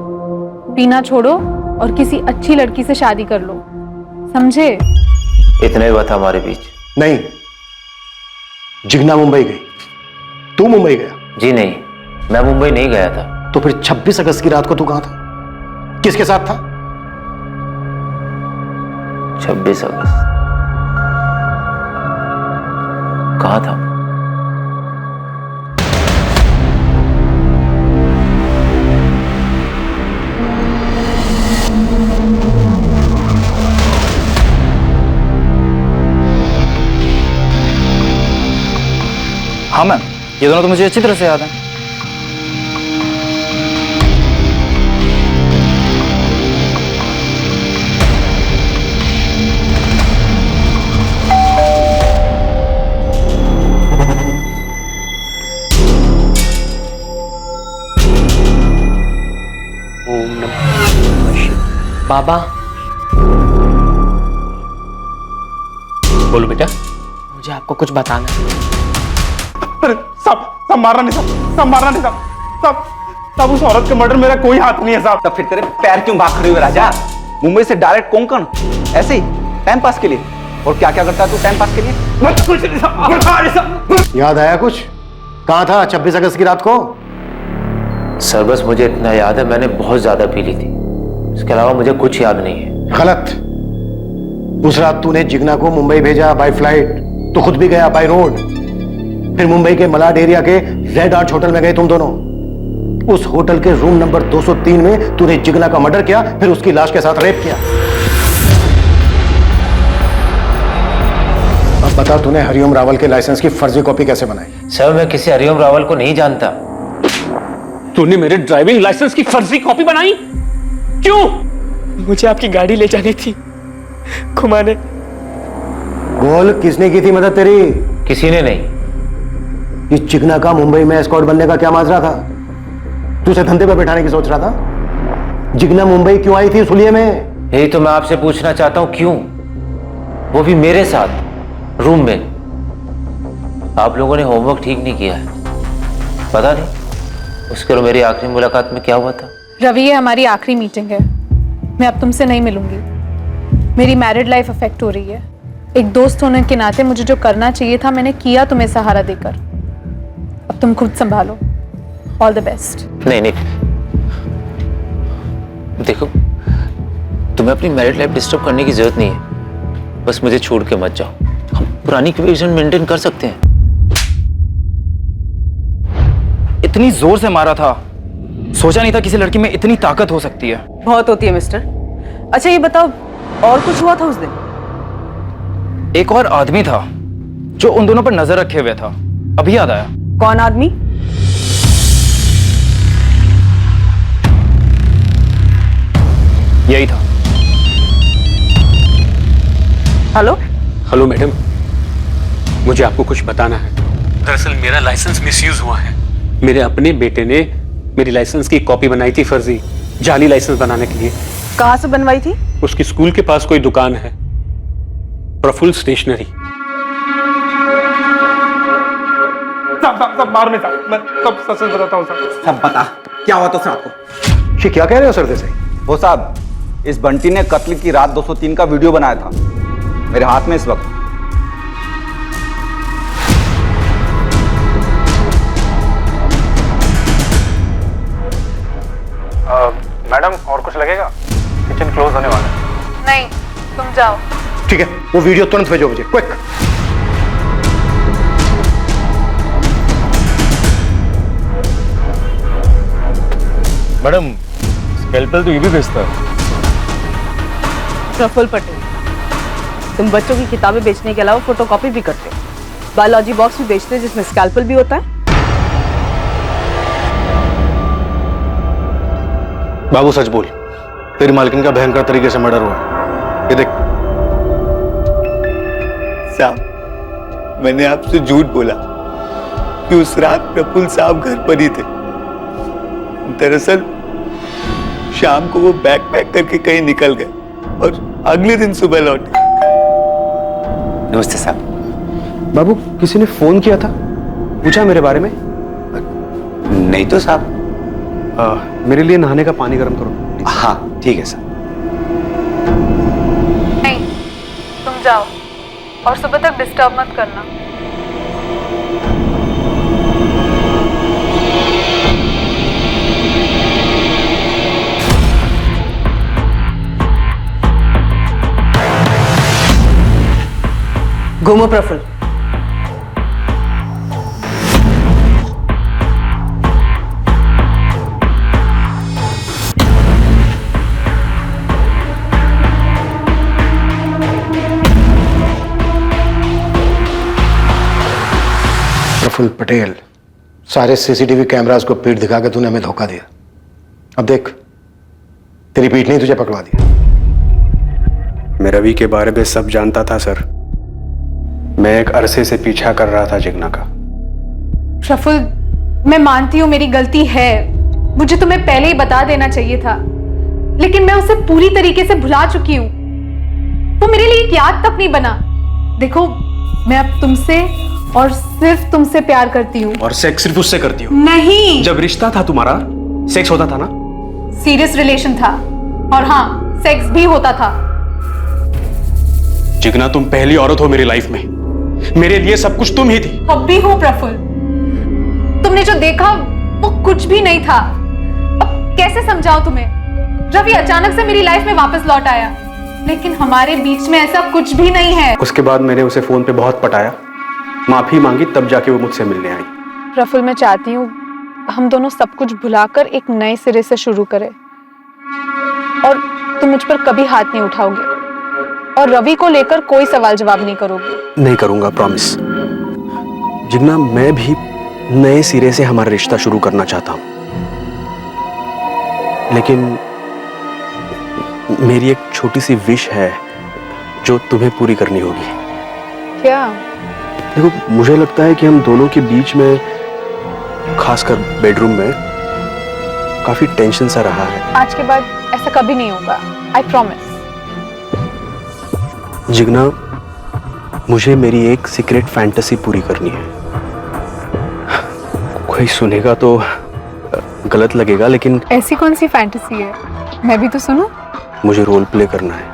पीना छोड़ो और किसी अच्छी लड़की से शादी कर लो, समझे? इतना ही हुआ था हमारे बीच। नहीं, जिग्ना मुंबई गई, तू मुंबई गया? जी नहीं, मैं मुंबई नहीं गया था। तो फिर 26 अगस्त की रात को तू कहां था? किसके साथ था? 26 अगस्त कहाँ था? हाँ मैम, ये दोनों तो मुझे अच्छी तरह से याद है। बाबा, बोलो बेटा। मुझे आपको कुछ बताना है। अरे सब मारना नहीं साहब, सब मारना नहीं साहब, सब उस औरत के मर्डर मेरा कोई हाथ नहीं है साहब। तब फिर तेरे पैर क्यों भाग खड़े हुए राजा? मुंबई से डायरेक्ट कोंकण, ऐसे ही टाइम पास के लिए। और क्या क्या करता है तू टाइम पास के लिए? कुछ नहीं साहब। याद आया कुछ? कहाँ था 26 अगस्त की रात को? सर बस मुझे इतना याद है, मैंने बहुत ज्यादा पी ली थी। इसके अलावा मुझे कुछ याद नहीं है। गलत। उस रात तूने जिग्ना को मुंबई भेजा बाय फ्लाइट, तो खुद भी गया बाय रोड। फिर मुंबई के मलाड एरिया के रेड आर्च होटल में गए तुम दोनों। उस होटल के रूम नंबर 203 में तूने जिग्ना का मर्डर किया, फिर उसकी लाश के साथ रेप किया। अब बता, तूने हरिओम रावल के लाइसेंस की फर्जी कॉपी कैसे बनाई? सर मैं किसी हरिओम रावल को नहीं जानता। तूने मेरे ड्राइविंग लाइसेंस की फर्जी कॉपी बनाई? क्यों? मुझे आपकी गाड़ी ले जानी थी घुमाने। बोल, किसने की थी मदद तेरी? किसी ने नहीं। इस चिकना का मुंबई में एस्कॉर्ट बनने का क्या माजरा था? तू उसे धंधे पर बैठाने की सोच रहा था? जिग्ना मुंबई क्यों आई थी उस हुलिये में? यही तो मैं आपसे पूछना चाहता हूं, क्यों? वो भी मेरे साथ रूम में। आप लोगों ने होमवर्क ठीक नहीं किया है। पता नहीं उसके और मेरी आखिरी मुलाकात में क्या हुआ था। रवि, ये हमारी आखिरी मीटिंग है। मैं अब तुमसे नहीं मिलूंगी। मेरी मैरिड लाइफ अफेक्ट हो रही है। एक दोस्त होने के नाते मुझे जो करना चाहिए था मैंने किया तुम्हें सहारा देकर। अब तुम खुद संभालो। All the best. नहीं नहीं, देखो तुम्हें अपनी मैरिड लाइफ डिस्टर्ब करने की जरूरत नहीं है। बस मुझे छोड़ के मत जाओ। हम पुरानी क्वेश्चन मेंटेन कर सकते हैं। इतनी जोर से मारा था, सोचा नहीं था किसी लड़की में इतनी ताकत हो सकती है। बहुत होती है मिस्टर। अच्छा ये बताओ, और कुछ हुआ था उस दिन? एक और आदमी था जो उन दोनों पर नजर रखे हुए था। अभी याद आया। कौन आदमी? यही था। हेलो हेलो मैडम, मुझे आपको कुछ बताना है। दरअसल मेरा लाइसेंस मिसयूज हुआ है। मेरे अपने बेटे ने मेरी लाइसेंस की कॉपी बनाई थी फर्जी, जाली लाइसेंस बनाने के लिए। कहां से बनवाई थी? उसकी स्कूल के पास कोई दुकान है, प्रफुल्ल स्टेशनरी। सब मारो नहीं साहब, मैं सब सच बताता हूँ साहब। सब बता, क्या हुआ तो साहब को? ये क्या कह रहे हो सर? जैसे वो साहब, इस बंटी ने कत्ल की रात 203 का वीडियो बनाया था, मेरे हाथ में इस वक्त। मैडम और कुछ लगेगा? किचन क्लोज होने वाला है। नहीं, तुम जाओ। ठीक है, वो वीडियो तुरंत भेजो मुझे, क्विक। मैडम, स्केलपेल तो ये भी बेचता है। प्रफुल्ल पटेल, तुम बच्चों की किताबें बेचने के अलावा फोटोकॉपी भी करते हो, बायोलॉजी बॉक्स भी बेचते हो जिसमें स्कैल्पेल भी होता है। बाबू सच बोल, तेरी मालकिन का भयंकर तरीके से मर्डर हुआ। ये देख। साहब, मैंने आपसे झूठ बोला कि उस रात प्रफुल्ल साहब घर पर ही थे। दरअसल शाम को वो बैग पैक करके कहीं निकल गए और अगले दिन सुबह लौटे। नमस्ते साहब। बाबू, किसी ने फोन किया था, पूछा मेरे बारे में? नहीं तो साहब। मेरे लिए नहाने का पानी गर्म करो। हाँ ठीक है सर। नहीं, तुम जाओ और सुबह तक डिस्टर्ब मत करना। घूमो प्रफुल्ल। प्रफुल्ल पटेल, सारे सीसीटीवी कैमरास को पीठ दिखा के तूने हमें धोखा दिया। अब देख, तेरी पीठ नहीं तुझे पकड़वा दिया। मैं रवि के बारे में सब जानता था सर। मैं एक अरसे से पीछा कर रहा था जिग्ना का। प्रफुल्ल, मैं मानती हूँ मेरी गलती है, मुझे तुम्हें पहले ही बता देना चाहिए था, लेकिन मैं उसे पूरी तरीके से भुला चुकी हूँ। वो मेरे लिए एक याद तक नहीं बना। देखो, मैं अब तुमसे और सिर्फ तुमसे प्यार करती हूँ। और सेक्स सिर्फ उससे करती हो? नहीं। जब रिश्ता था तुम्हारा, सेक्स होता था ना? सीरियस रिलेशन था, और हाँ, सेक्स भी होता था। जिग्ना, तुम पहली औरत हो मेरी लाइफ में। मेरे लिए सब कुछ तुम ही थी। अब भी हो प्रफुल्ल। तुमने जो देखा वो कुछ भी नहीं था। अब कैसे समझाऊं तुम्हें? रवि अचानक से मेरी लाइफ में वापस लौट आया, लेकिन हमारे बीच में ऐसा कुछ भी नहीं है। उसके बाद मैंने उसे फोन पे बहुत पटाया, माफी मांगी, तब जाके वो मुझसे मिलने आई। प्रफुल्ल, मैं चाहती हूँ हम दोनों सब कुछ भुलाकर एक नए सिरे से शुरू करें, और तुम मुझ पर कभी हाथ नहीं उठाओगे, और रवि को लेकर कोई सवाल जवाब नहीं करोगे। नहीं करूंगा, प्रॉमिस। जिग्ना, मैं भी नए सिरे से हमारा रिश्ता शुरू करना चाहता हूं, लेकिन मेरी एक छोटी सी विश है जो तुम्हें पूरी करनी होगी। क्या? देखो, मुझे लगता है कि हम दोनों के बीच में, खासकर बेडरूम में, काफी टेंशन सा रहा है। आज के बाद ऐसा कभी नहीं होगा, आई प्रॉमिस। जिग्ना, मुझे मेरी एक सीक्रेट फैंटेसी पूरी करनी है। कोई सुनेगा तो गलत लगेगा, लेकिन ऐसी कौन सी फैंटेसी है? मैं भी तो सुनूं। मुझे रोल प्ले करना है।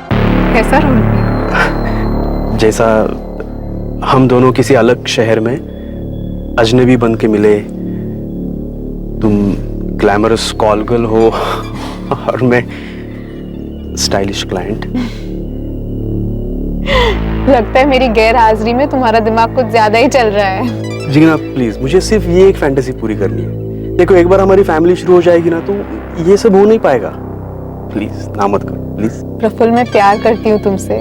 कैसा रोल प्ले? जैसा हम दोनों किसी अलग शहर में अजनबी बन के मिले, तुम ग्लैमरस कॉल गर्ल हो और मैं स्टाइलिश क्लाइंट। लगता है मेरी गैर हाजिरी में तुम्हारा दिमाग कुछ ज्यादा ही चल रहा है। जिग्ना, प्लीज, मुझे सिर्फ ये एक फैंटेसी पूरी करनी है। देखो, एक बार हमारी फैमिली शुरू हो जाएगी ना, तो ये सब हो नहीं पाएगा। प्लीज, ना मत करो, प्लीज। प्रफुल्ल, मैं प्यार करती हूँ तुमसे,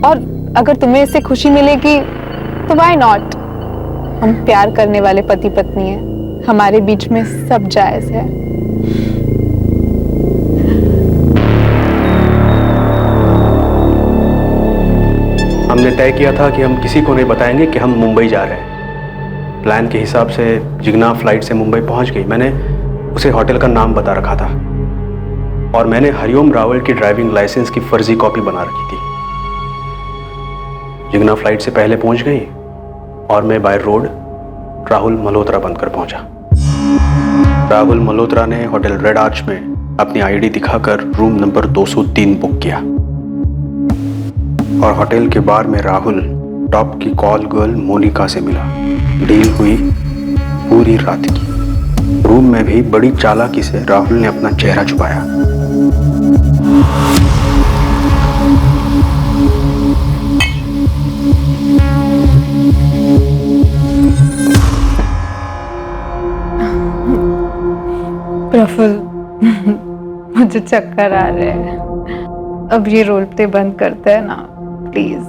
और अगर तुम्हें इससे खुशी मिलेगी तो व्हाई नॉट। हम प्यार करने वाले पति पत्नी हैं, हमारे बीच में सब जायज है। हमने तय किया था कि हम किसी को नहीं बताएंगे कि हम मुंबई जा रहे हैं। प्लान के हिसाब से जिग्ना फ्लाइट से मुंबई पहुंच गई। मैंने उसे होटल का नाम बता रखा था, और मैंने हरिओम रावल की ड्राइविंग लाइसेंस की फर्जी कॉपी बना रखी थी। जिग्ना फ्लाइट से पहले पहुंच गई, और मैं बाय रोड राहुल मल्होत्रा बनकर पहुंचा। राहुल मल्होत्रा ने होटल रेड आर्च में अपनी आईडी दिखाकर रूम नंबर 203 बुक किया, और होटल के बार में राहुल टॉप की कॉल गर्ल मोनिका से मिला। डील हुई पूरी रात की। रूम में भी बड़ी चालाकी से राहुल ने अपना चेहरा छुपाया। प्रफुल्ल, मुझे चक्कर आ रहे हैं। अब ये रोल प्ले बंद करते हैं ना, प्लीज,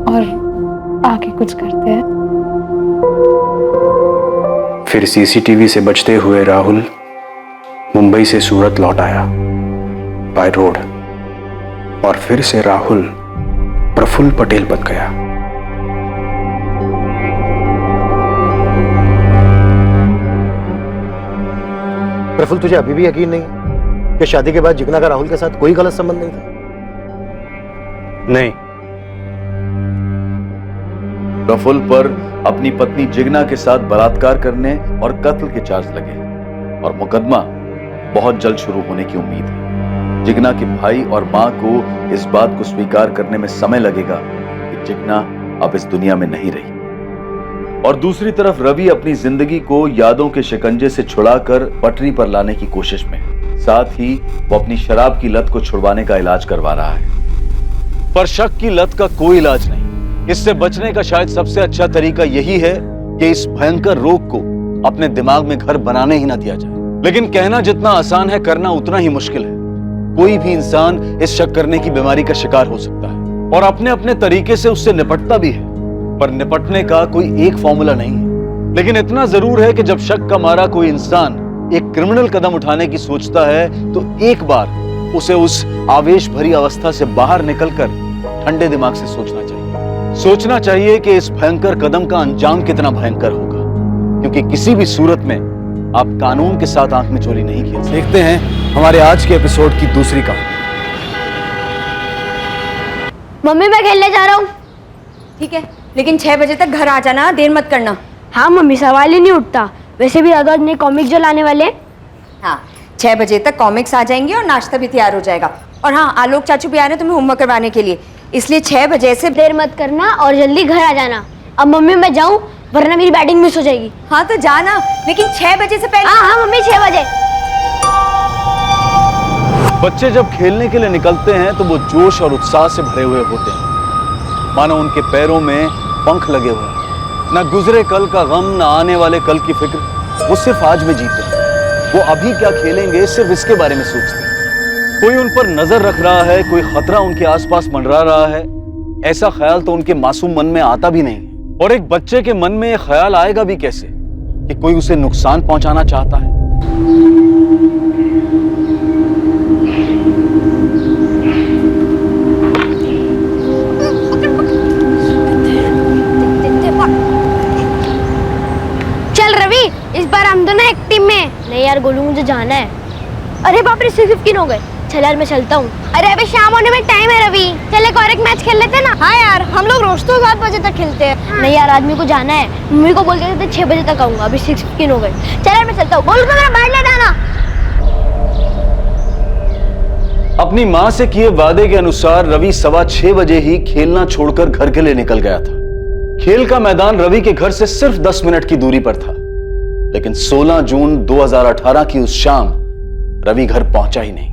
और आगे कुछ करते हैं। फिर सीसीटीवी से बचते हुए राहुल मुंबई से सूरत लौट आया बाय रोड, और फिर से राहुल प्रफुल्ल पटेल बन गया। प्रफुल्ल, तुझे अभी भी यकीन नहीं कि शादी के बाद जिग्ना का राहुल के साथ कोई गलत संबंध नहीं था? नहीं। प्रफुल्ल पर अपनी पत्नी जिग्ना के साथ बलात्कार करने और कत्ल के चार्ज लगे, और मुकदमा बहुत जल्द शुरू होने की उम्मीद है। जिग्ना के भाई और मां को इस बात को स्वीकार करने में समय लगेगा कि जिग्ना अब इस दुनिया में नहीं रही। और दूसरी तरफ रवि अपनी जिंदगी को यादों के शिकंजे से छुड़ाकर पटरी पर लाने की कोशिश में, साथ ही वो अपनी शराब की लत को छुड़वाने का इलाज करवा रहा है। पर शक की लत का कोई इलाज नहीं। इससे बचने का शायद सबसे अच्छा तरीका यही है कि इस भयंकर रोग को अपने दिमाग में घर बनाने ही ना दिया जाए। लेकिन कहना जितना आसान है, करना उतना ही मुश्किल है। कोई भी इंसान इस शक करने की बीमारी का शिकार हो सकता है और अपने अपने तरीके से उससे निपटता भी है। पर निपटने का कोई एक फॉर्मूला नहीं है। लेकिन इतना जरूर है कि जब शक का मारा कोई इंसान एक क्रिमिनल कदम उठाने की सोचता है तो एक बार उसे उस आवेश भरी अवस्था से बाहर निकलकर ठंडे दिमाग से सोचना चाहिए। सोचना चाहिए कि इस भयंकर कदम का अंजाम कितना भयंकर होगा, क्योंकि किसी भी सूरत में आप कानून के साथ आंख में चोरी नहीं खेल सकते। देखते हैं हमारे आज के एपिसोड की दूसरी कहानी। मम्मी मैं खेलने जा रहा हूँ। ठीक है, लेकिन 6 बजे तक घर आ जाना, देर मत करना। हाँ मम्मी, सवाल ही नहीं उठता। वैसे भी दादा ने कॉमिक जो लाने वाले। हाँ, 6 बजे तक कॉमिक्स आ जाएंगे और नाश्ता भी तैयार हो जाएगा। और हाँ, आलोक चाचू भी आ रहे हैं तुम्हें होमवर्क करवाने के लिए, इसलिए 6 बजे से देर मत करना और जल्दी घर आ जाना। अब मम्मी मैं जाऊँ, वरना मेरी बैटिंग मिस हो जाएगी। हाँ तो जाना, लेकिन 6 बजे से पहले। हाँ हाँ मम्मी, 6 बजे। बच्चे जब खेलने के लिए निकलते हैं तो वो जोश और उत्साह से भरे हुए होते हैं, मानो उनके पैरों में पंख लगे हुए हैं। न गुजरे कल का गम, न आने वाले कल की फिक्र, वो सिर्फ आज में जीते हैं। वो अभी क्या खेलेंगे सिर्फ इसके बारे में सोचते हैं। कोई उन पर नजर रख रहा है, कोई खतरा उनके आसपास मंडरा रहा है, ऐसा ख्याल तो उनके मासूम मन में आता भी नहीं। और एक बच्चे के मन में यह ख्याल आएगा भी कैसे कि कोई उसे नुकसान पहुंचाना चाहता है। चल रवि, इस बार हम दोनों एक टीम में। नहीं यार गोलू, मुझे जाना है। अरे बाप रे, 6:15 हो गए। चल यार मैं चलता हूँ। अरे अभी शाम होने में टाइम है रवि, चल एक मैच खेल लेते हैं ना। हाँ यार, हम लोग रोज तो 7 बजे तक खेलते हैं। हाँ। नहीं यार, आदमी को जाना है। मम्मी को बोल के थे 6 बजे तक आऊंगा, अभी 6:15 हो गए। चल यार मैं चलता हूँ। गोलू को मेरा बैट ले जाना। अपनी माँ से किए वादे के अनुसार रवि 6:15 बजे ही खेलना छोड़कर घर के लिए निकल गया था। खेल का मैदान रवि के घर से सिर्फ 10 मिनट की दूरी पर था, लेकिन 16 जून 2018 की उस शाम रवि घर पहुंचा ही नहीं।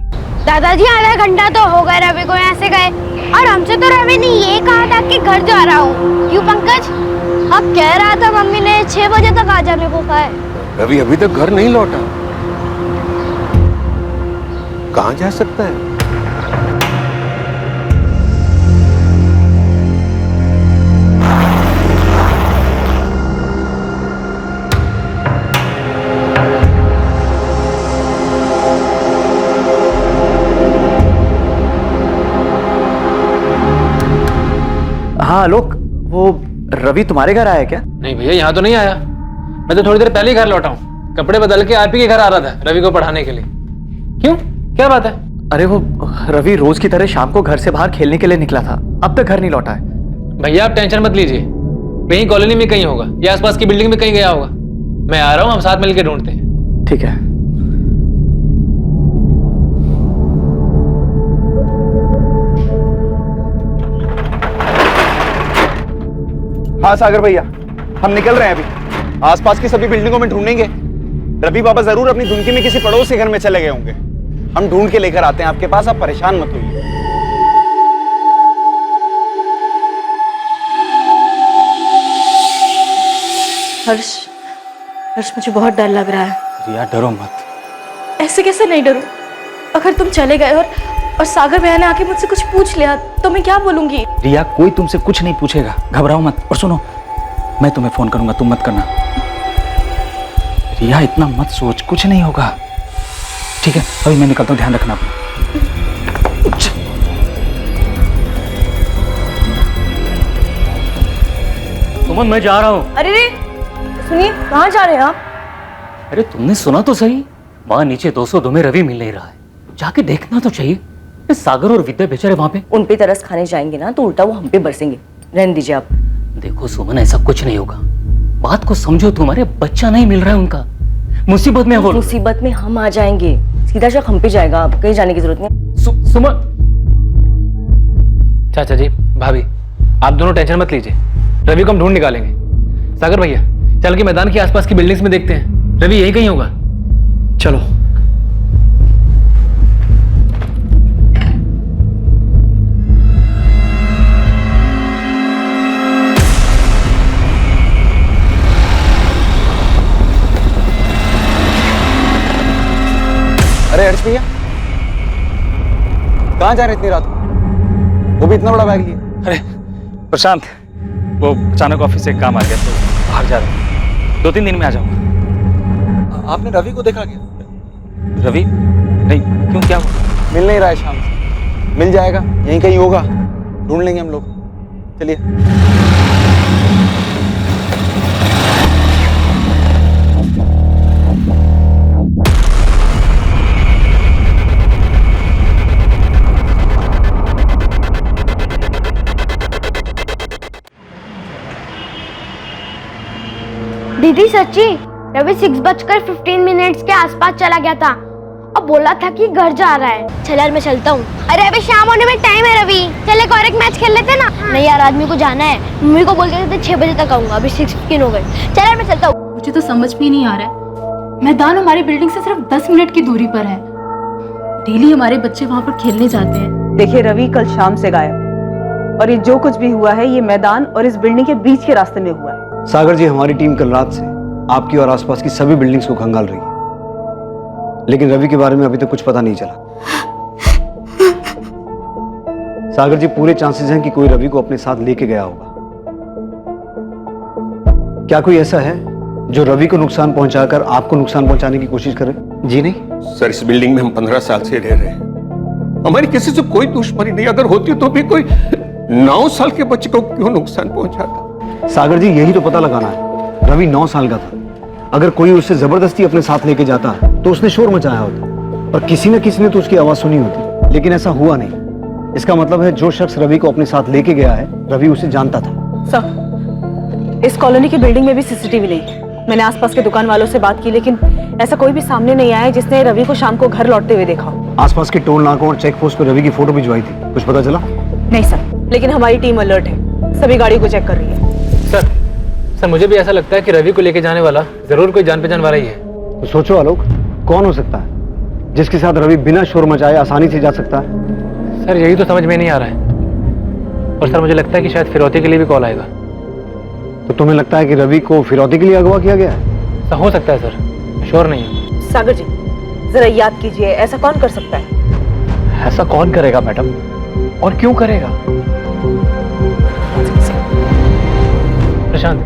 दादाजी आधा घंटा तो हो गया रवि को यहाँ से गए, और हमसे तो रवि ने ये कहा था कि घर जा रहा हूँ। क्यों पंकज? अब कह रहा था मम्मी ने 6 बजे तक आ जाने को कहा है। रवि अभी तक घर नहीं लौटा, कहाँ जा सकता है? हाँ आलोक, वो रवि तुम्हारे घर आया क्या? नहीं भैया, यहाँ तो नहीं आया। मैं तो थोड़ी देर पहले ही घर लौटा हूँ। कपड़े बदल के आप ही के घर आ रहा था रवि को पढ़ाने के लिए। क्यों, क्या बात है? अरे वो रवि रोज की तरह शाम को घर से बाहर खेलने के लिए निकला था, अब तक घर नहीं लौटा है। भैया आप टेंशन मत लीजिए, कहीं कॉलोनी में कहीं होगा या आसपास की बिल्डिंग में कहीं गया होगा। मैं आ रहा हूँ, हम साथ मिलकर ढूंढते हैं। ठीक है। हाँ सागर भैया, हम निकल रहे हैं अभी। आसपास की सभी बिल्डिंगों में ढूंढेंगे। रवि बाबा जरूर अपनी धुनकी में किसी पड़ोस के घर में चले गए होंगे। हम ढूंढ के लेकर आते हैं आपके पास, आप परेशान मत होइए। हर्ष मुझे बहुत डर लग रहा है। रिया डरो मत। ऐसे कैसे नहीं डरूं? अगर तुम चले गए और सागर भैया ने आके मुझसे कुछ पूछ लिया तो मैं क्या बोलूंगी? रिया कोई तुमसे कुछ नहीं पूछेगा, घबराओ मत। और सुनो, मैं तुम्हें फोन करूंगा, तुम मत करना। रिया इतना मत सोच, कुछ नहीं होगा। ठीक है, अभी मैं निकलता हूँ, ध्यान रखना अपना। सुमन मैं जा रहा हूँ। अरे रे सुनिए, कहाँ जा रहे हैं आप? अरे तुमने सुना तो सही, वहां नीचे 202 में रवि मिल नहीं रहा है। जाके देखना तो चाहिए। सागर और विद्या बेचारे वहां पे। उन पे तरस खाने जाएंगे ना तो उल्टा वो हम पे बरसेंगे। रहने दीजिए आप। देखो सुमन, ऐसा कुछ नहीं होगा, बात को समझो। तुम्हारे बच्चा नहीं मिल रहा है उनका, मुसीबत में हो। मुसीबत में हम आ जाएंगे, सीधा शक हम पे जाएगा, आप कहीं जाने की जरूरत नहीं। सुमन, चाचा जी, भाभी, आप दोनों टेंशन मत लीजिए, रवि को हम ढूंढ निकालेंगे। सागर भैया, चल के मैदान के आसपास की बिल्डिंग्स में देखते हैं, रवि यही कहीं होगा। चलो। अरे हर्ष भैया, कहाँ जा रहे इतनी रात को? वो भी इतना बड़ा बैग लिए। अरे प्रशांत, वो अचानक ऑफिस से काम आ गया तो भाग जा रहा हूँ। 2-3 दिन में आ जाऊंगा। आपने रवि को देखा क्या? रवि? नहीं, क्यों, क्या हुआ? मिल नहीं रहा है शाम से। मिल जाएगा, यहीं कहीं होगा, ढूंढ लेंगे हम लोग। चलिए। दीदी सच्ची, रवि 6:15 के आसपास चला गया था और बोला था कि घर जा रहा है। चल यार मैं चलता हूँ। अरे अभी शाम होने में टाइम है रवि, चल एक और एक मैच खेल लेते ना। नहीं यार, आदमी को जाना है। मम्मी को बोल देते 6 बजे तक आऊंगा, अभी 6:15 हो गए। चल यार मैं चलता हूँ। मुझे तो समझ में ही नहीं आ रहा है, मैदान हमारी बिल्डिंग से सिर्फ 10 मिनट की दूरी पर है। डेली हमारे बच्चे वहाँ पर खेलने जाते हैं। देखिए रवि कल शाम से गायब है और ये जो कुछ भी हुआ है ये मैदान और इस बिल्डिंग के बीच के रास्ते में हुआ है। सागर जी, हमारी टीम कल रात से आपकी और आसपास की सभी बिल्डिंग्स को खंगाल रही है, लेकिन रवि के बारे में अभी तक कुछ पता नहीं चला। सागर जी, पूरे चांसेस हैं कि कोई रवि को अपने साथ लेके गया होगा। क्या कोई ऐसा है जो रवि को नुकसान पहुंचाकर आपको नुकसान पहुंचाने की कोशिश करे? जी नहीं सर, इस बिल्डिंग में हम 15 साल से रह रहे हैं। हमारी किसी से कोई दुश्मनी नहीं, अगर होती तो भी कोई 9 साल के बच्चे को क्यों नुकसान पहुंचाता? सागर जी, यही तो पता लगाना है। रवि 9 साल का था। अगर कोई उसे जबरदस्ती अपने साथ लेके जाता तो उसने शोर मचाया होता और किसी न किसी ने तो उसकी आवाज सुनी होती, लेकिन ऐसा हुआ नहीं। इसका मतलब है जो शख्स रवि को अपने साथ लेके गया है, रवि उसे जानता था। सर, इस कॉलोनी की बिल्डिंग में भी सीसीटीवी नहीं है। मैंने आसपास के दुकान वालों से बात की, लेकिन ऐसा कोई भी सामने नहीं आया जिसने रवि को शाम को घर लौटते हुए देखा हो। आसपास के टोल नाकों और चेक पोस्ट पर रवि की फोटो भिजवाई थी, कुछ पता चला? नहीं सर, लेकिन हमारी टीम अलर्ट है, सभी गाड़ी को चेक कर रही है। सर मुझे भी ऐसा लगता है कि रवि को लेके जाने वाला जरूर कोई जान पहचान वाला ही है। तो सोचो आलोक, कौन हो सकता है जिसके साथ रवि बिना शोर मचाए आसानी से जा सकता है? सर यही तो समझ में नहीं आ रहा है। और सर मुझे लगता है कि शायद फिरौती के लिए भी कॉल आएगा। तो तुम्हें लगता है कि रवि को फिरौती के लिए अगवा किया गया है? हो सकता है सर, श्योर नहीं है। सागर जी, जरा याद कीजिए, ऐसा कौन कर सकता है? ऐसा कौन करेगा मैडम, और क्यों करेगा? प्रशांत,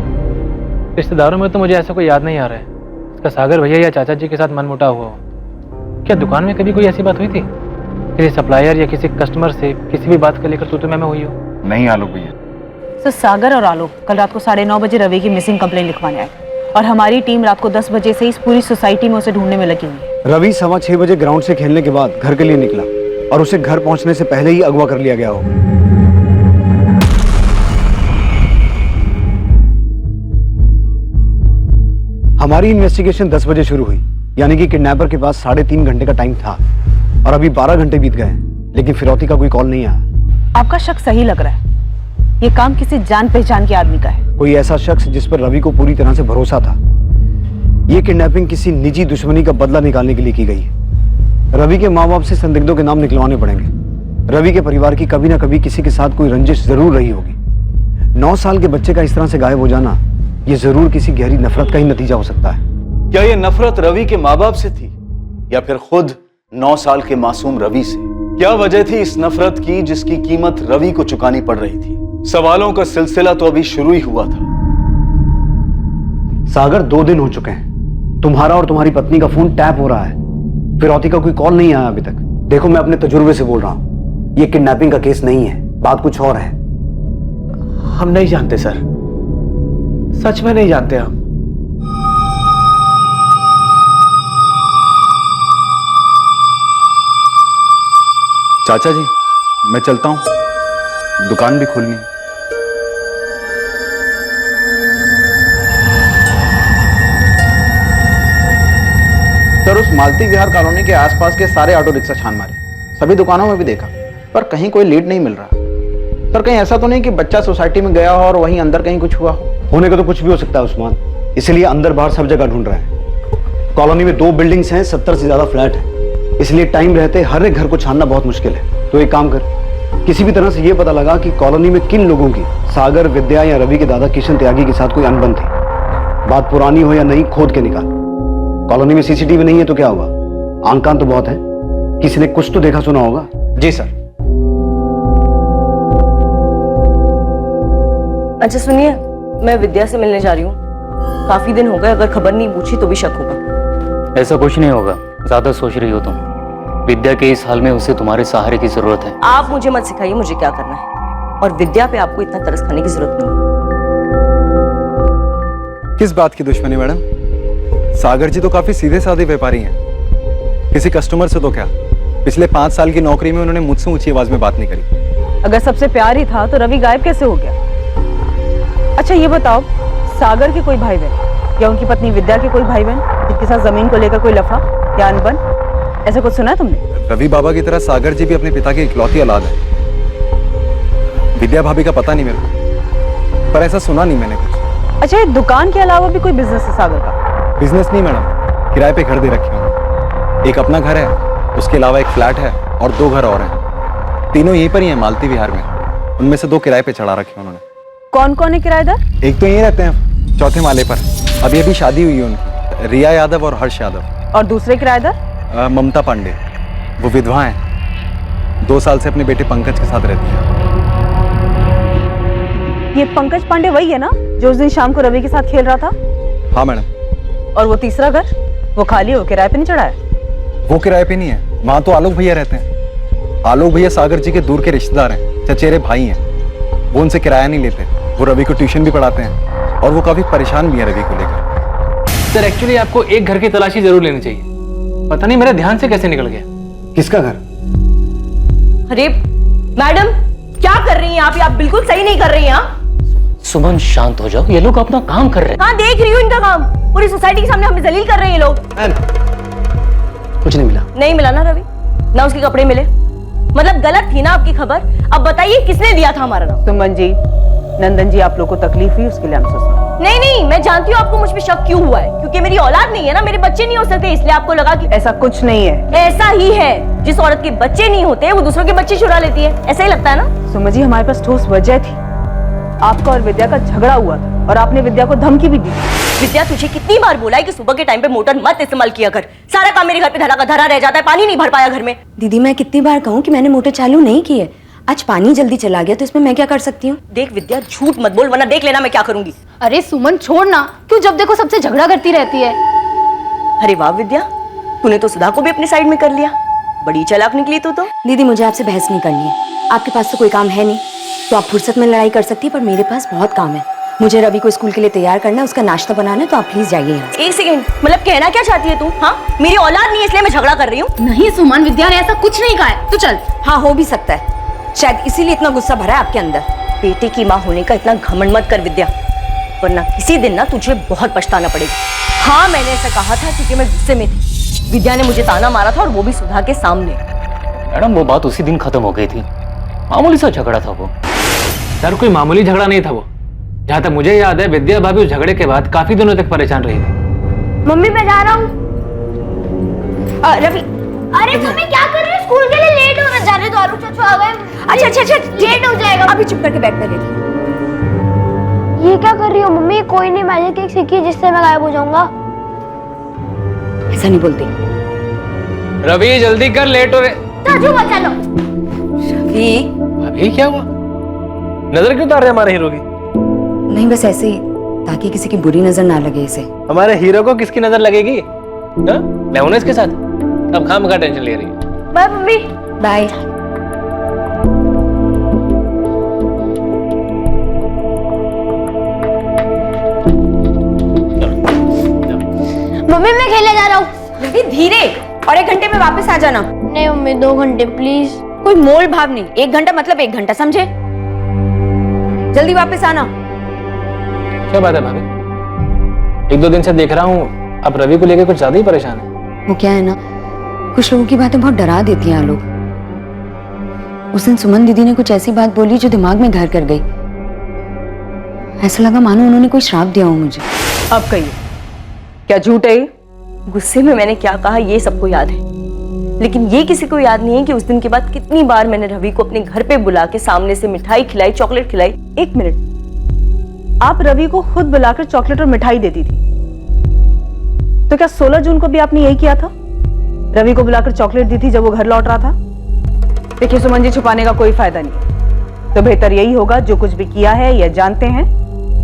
रिश्तेदारों में तो मुझे ऐसा कोई याद नहीं आ रहा है इसका सागर भैया या चाचा जी के साथ मनमुटाव हुआ हो। क्या दुकान में कभी कोई ऐसी बात हुई थी? किसी सप्लायर या किसी कस्टमर से किसी भी बात को लेकर तू मैं हुई हो? नहीं आलोक भैया। सर, सागर और आलोक कल रात को 9:30 बजे रवि की मिसिंग कंप्लेंट लिखवाने आए और हमारी टीम रात को 10 बजे से इस पूरी सोसाइटी में उसे ढूंढने में लगी हुई है। रवि 6:15 बजे ग्राउंड से खेलने के बाद घर के लिए निकला और उसे घर पहुंचने से पहले ही अगवा कर लिया गया होगा। हमारी इन्वेस्टिगेशन 10 बजे शुरू हुई, यानी कि किडनैपर के पास 3.5 घंटे का टाइम था और अभी 12 घंटे बीत गए हैं, लेकिन फिरौती का कोई कॉल नहीं आया। आपका शक सही लग रहा है, ये काम किसी जान पहचान के आदमी का है। कोई ऐसा शख्स जिस पर रवि को पूरी तरह से भरोसा था। ये किडनैपिंग किसी निजी दुश्मनी का बदला निकालने के लिए की गई है। रवि के माँ बाप से संदिग्धों के नाम निकलवाने पड़ेंगे। रवि के परिवार की कभी ना कभी किसी के साथ कोई रंजिश जरूर रही होगी। 9 साल के बच्चे का इस तरह से गायब हो जाना, ये जरूर किसी गहरी नफरत का ही नतीजा हो सकता है। क्या ये नफरत रवि के माँ बाप से थी या फिर खुद 9 साल के मासूम रवि से? क्या वजह थी इस नफरत की जिसकी कीमत रवि को चुकानी पड़ रही थी? सवालों का सिलसिला तो अभी शुरू ही हुआ था। सागर, 2 दिन हो चुके हैं, तुम्हारा और तुम्हारी पत्नी का फोन टैप हो रहा है, फिरौती का कोई कॉल नहीं आया अभी तक। देखो, मैं अपने तजुर्बे से बोल रहा हूं, ये किडनैपिंग का केस नहीं है, बात कुछ और है। हम नहीं जानते सर, सच में नहीं जानते हम। चाचा जी, मैं चलता हूं, दुकान भी खोलनी है। सर, उस मालती विहार कॉलोनी के आसपास के सारे ऑटो रिक्शा छान मारे, सभी दुकानों में भी देखा, पर कहीं कोई लीड नहीं मिल रहा। सर, कहीं ऐसा तो नहीं कि बच्चा सोसाइटी में गया हो और वहीं अंदर कहीं कुछ हुआ हो? होने का तो कुछ भी हो सकता है उस्मान, इसलिए अंदर बाहर सब जगह ढूंढ रहे हैं। कॉलोनी में 2 बिल्डिंग्स हैं, 70 से ज्यादा फ्लैट है, इसलिए टाइम रहते हर एक घर को छानना बहुत मुश्किल है। तो एक काम कर, किसी भी तरह से ये पता लगा कि कॉलोनी में किन लोगों की सागर, विद्या या रवि के दादा किशन त्यागी के साथ कोई अनबन थी। बात पुरानी हो या नहीं, खोद के निकाल। कॉलोनी में सीसीटीवी नहीं है तो क्या होगा, आंख कान तो बहुत है, किसी ने कुछ तो देखा सुना होगा। जी सर। अच्छा सुनिए, मैं विद्या से मिलने जा रही हूँ। काफी दिन हो गए, अगर खबर नहीं पूछी तो भी शक होगा। ऐसा कुछ नहीं होगा, ज्यादा सोच रही हो तुम। विद्या के इस हाल में उसे तुम्हारे सहारे की जरूरत है। आप मुझे मत सिखाइए मुझे क्या करना है, और विद्या पे आपको इतना तरस खाने की जरूरत नहीं। किस बात की दुश्मनी मैडम? सागर जी तो काफी सीधे साधे व्यापारी हैं। किसी कस्टमर से तो क्या, पिछले 5 साल की नौकरी में उन्होंने मुझसे ऊंची आवाज में बात नहीं करी। अगर सबसे प्यार ही था तो रवि गायब कैसे हो गया? अच्छा ये बताओ, सागर के कोई भाई बहन या उनकी पत्नी विद्या के कोई भाई बहन जिनके साथ जमीन को लेकर कोई लफड़ा या अनबन, ऐसा कुछ सुना है तुमने? रवि बाबा की तरह सागर जी भी अपने पिता की इकलौती औलाद है। विद्या भाभी का पता नहीं मेरे को, पर ऐसा सुना नहीं मैंने कुछ। अच्छा, ये दुकान के अलावा भी कोई बिजनेस है सागर का? बिजनेस नहीं मैडम, किराए पे घर दे रखे हैं। एक अपना घर है, उसके अलावा एक फ्लैट है और 2 घर और हैं। तीनों यहीं पर ही हैं, मालती विहार में। उनमें से 2 किराए पे चढ़ा रखे हैं उन्होंने। कौन कौन है किराएदार? एक तो यहीं रहते हैं 4थे माले पर, अभी अभी शादी हुई है उनकी, रिया यादव और हर्ष यादव। और दूसरे किराएदार? ममता पांडे, वो विधवा हैं, 2 साल से अपने बेटे पंकज के साथ रहती है। ये पंकज पांडे वही है ना जो उस दिन शाम को रवि के साथ खेल रहा था? हाँ मैडम। और वो तीसरा घर, वो खाली हो, किराए पे नहीं चढ़ा है? वो किराए पे नहीं है, वहां तो आलोक भैया रहते हैं। आलोक भैया सागर जी के दूर के रिश्तेदार हैं, चचेरे भाई हैं। वो उनसे किराया नहीं लेते, वो रवि को ट्यूशन भी पढ़ाते हैं और वो काफी परेशान भी है रवि को लेकर। सर एक्चुअली आपको एक घर की तलाशी जरूर लेनी चाहिए, पता नहीं मेरे ध्यान से कैसे निकल गया। किसका घर? अरे मैडम क्या कर रही हैं आप बिल्कुल सही नहीं कर रही हैं। सुमन शांत हो जाओ, ये लोग अपना काम कर रहे हैं। हाँ देख रही हूँ इनका काम, पूरी सोसाइटी के सामने हमें जलील कर रहे हैं ये लोग। कुछ नहीं मिला। नहीं मिला ना रवि, ना उसके कपड़े मिले, मतलब गलत थी ना आपकी खबर। अब बताइए किसने दिया था हमारा नाम? सुमन जी, नंदन जी आप लोग को तकलीफ हुई उसके लिए हम सोचते। नहीं नहीं, मैं जानती हूँ आपको मुझ पे शक क्यों हुआ है, क्योंकि मेरी औलाद नहीं है ना, मेरे बच्चे नहीं हो सकते, इसलिए आपको लगा कि ऐसा कुछ नहीं है। ऐसा ही है, जिस औरत के बच्चे नहीं होते वो दूसरों के बच्चे चुरा लेती है, ऐसा ही लगता है ना? सुमन जी हमारे पास ठोस वजह थी, आपका और विद्या का झगड़ा हुआ था और आपने विद्या को धमकी भी दी। विद्या तुझे कितनी बार बोला है कि सुबह के टाइम पे मोटर मत इस्तेमाल किया कर, सारा काम मेरे घर पे धरा का धरा रह जाता है, पानी नहीं भर पाया घर में। दीदी मैं कितनी बार कहूँ कि मैंने मोटर चालू नहीं की है, आज पानी जल्दी चला गया तो इसमें मैं क्या कर सकती हूँ? देख विद्या झूठ मत बोल वरना देख लेना मैं क्या करूंगी। अरे सुमन छोड़ ना, क्यों जब देखो सबसे झगड़ा करती रहती है। अरे वाह विद्या, तूने तो सुधा को भी अपनी साइड में कर लिया, बड़ी चालाक निकली तू तो। दीदी मुझे आपसे बहस नहीं करनी है, आपके पास तो कोई काम है नहीं, तो आप फुर्सत में लड़ाई कर सकती है, पर मेरे पास बहुत काम है। मुझे रवि को स्कूल के लिए तैयार करना है, उसका नाश्ता बनाना है, तो आप प्लीज जाइए यहाँ से। एक सेकंड, मतलब कहना क्या चाहती है तू? हाँ मेरी औलाद नहीं है इसलिए मैं झगड़ा कर रही हूँ? नहीं सुमन, विद्या ने ऐसा कुछ नहीं कहा है, तू चल। हाँ हो भी सकता है, शायद इसीलिए इतना गुस्सा भरा है आपके अंदर। बेटे की माँ होने का इतना घमंड मत कर विद्या, वरना किसी दिन ना तुझे बहुत पछताना पड़ेगा। हाँ मैंने ऐसा कहा था क्योंकि मैं गुस्से में थी, विद्या ने मुझे ताना मारा था और वो भी सुधा के सामने। मैडम वो बात उसी दिन खत्म हो गई थी, मामूली सा झगड़ा था वो। सर कोई मामूली झगड़ा नहीं था वो, जहाँ तक मुझे याद है विद्या भाभी उस झगड़े के बाद काफी दिनों तक परेशान रही थी। मम्मी मैं जा रहा हूँ। रवि, अरे मम्मी क्या कर रही है? स्कूल के लिए लेट हो रहा, जाने दो, आरुष चाचू आ गए। अच्छा लेट हो जाएगा। अभी चुप करके बैठ पहले। ये क्या कर रही हो मम्मी? कोई नहीं मैजिक ट्रिक सीखी जिससे मैं गायब हो जाऊंगा। ऐसा नहीं बोलती। रवि जल्दी कर, लेट हो रहे। चाचू बचा लो। रवि अभी क्या हुआ? नजर क्यों उतार रहे हमारे हीरो की? नहीं बस ऐसे ही, ताकि किसी की बुरी नजर ना लगे इसे। हमारे हीरो को किसकी नजर लगेगी? हा? मैं हूं ना इसके साथ, अब खाम का टेंशन ले रही है। Bye mummy. बाय। मम्मी मैं खेलने जा रहा हूँ। रवि धीरे, और 1 घंटे में वापस आ जाना। नहीं मम्मी 2 घंटे प्लीज। कोई मोल भाव नहीं, 1 घंटा मतलब 1 घंटा, समझे? जल्दी वापस आना। क्या बात है भाभी, 1-2 दिन से देख रहा हूँ आप रवि को लेकर कुछ ज्यादा ही परेशान है। वो क्या है ना, कुछ लोगों की बातें बहुत डरा देती हैं लोग। उस दिन सुमन दीदी ने कुछ ऐसी बात बोली जो दिमाग में घर कर गई, ऐसा लगा मानो उन्होंने कोई श्राप दिया हो मुझे। अब कहिए क्या झूठ है? गुस्से में मैंने क्या कहा ये सबको याद है, लेकिन ये किसी को याद नहीं है कि उस दिन के बाद कितनी बार मैंने रवि को अपने घर पे बुला के सामने से मिठाई खिलाई, चॉकलेट खिलाई। 1 मिनट, आप रवि को खुद बुलाकर चॉकलेट और मिठाई देती थी, तो क्या 16 जून को भी आपने यही किया था? रवि को बुलाकर चॉकलेट दी थी जब वो घर लौट रहा था? देखिए सुमन जी, छुपाने का कोई फायदा नहीं, तो बेहतर यही होगा जो कुछ भी किया है या जानते हैं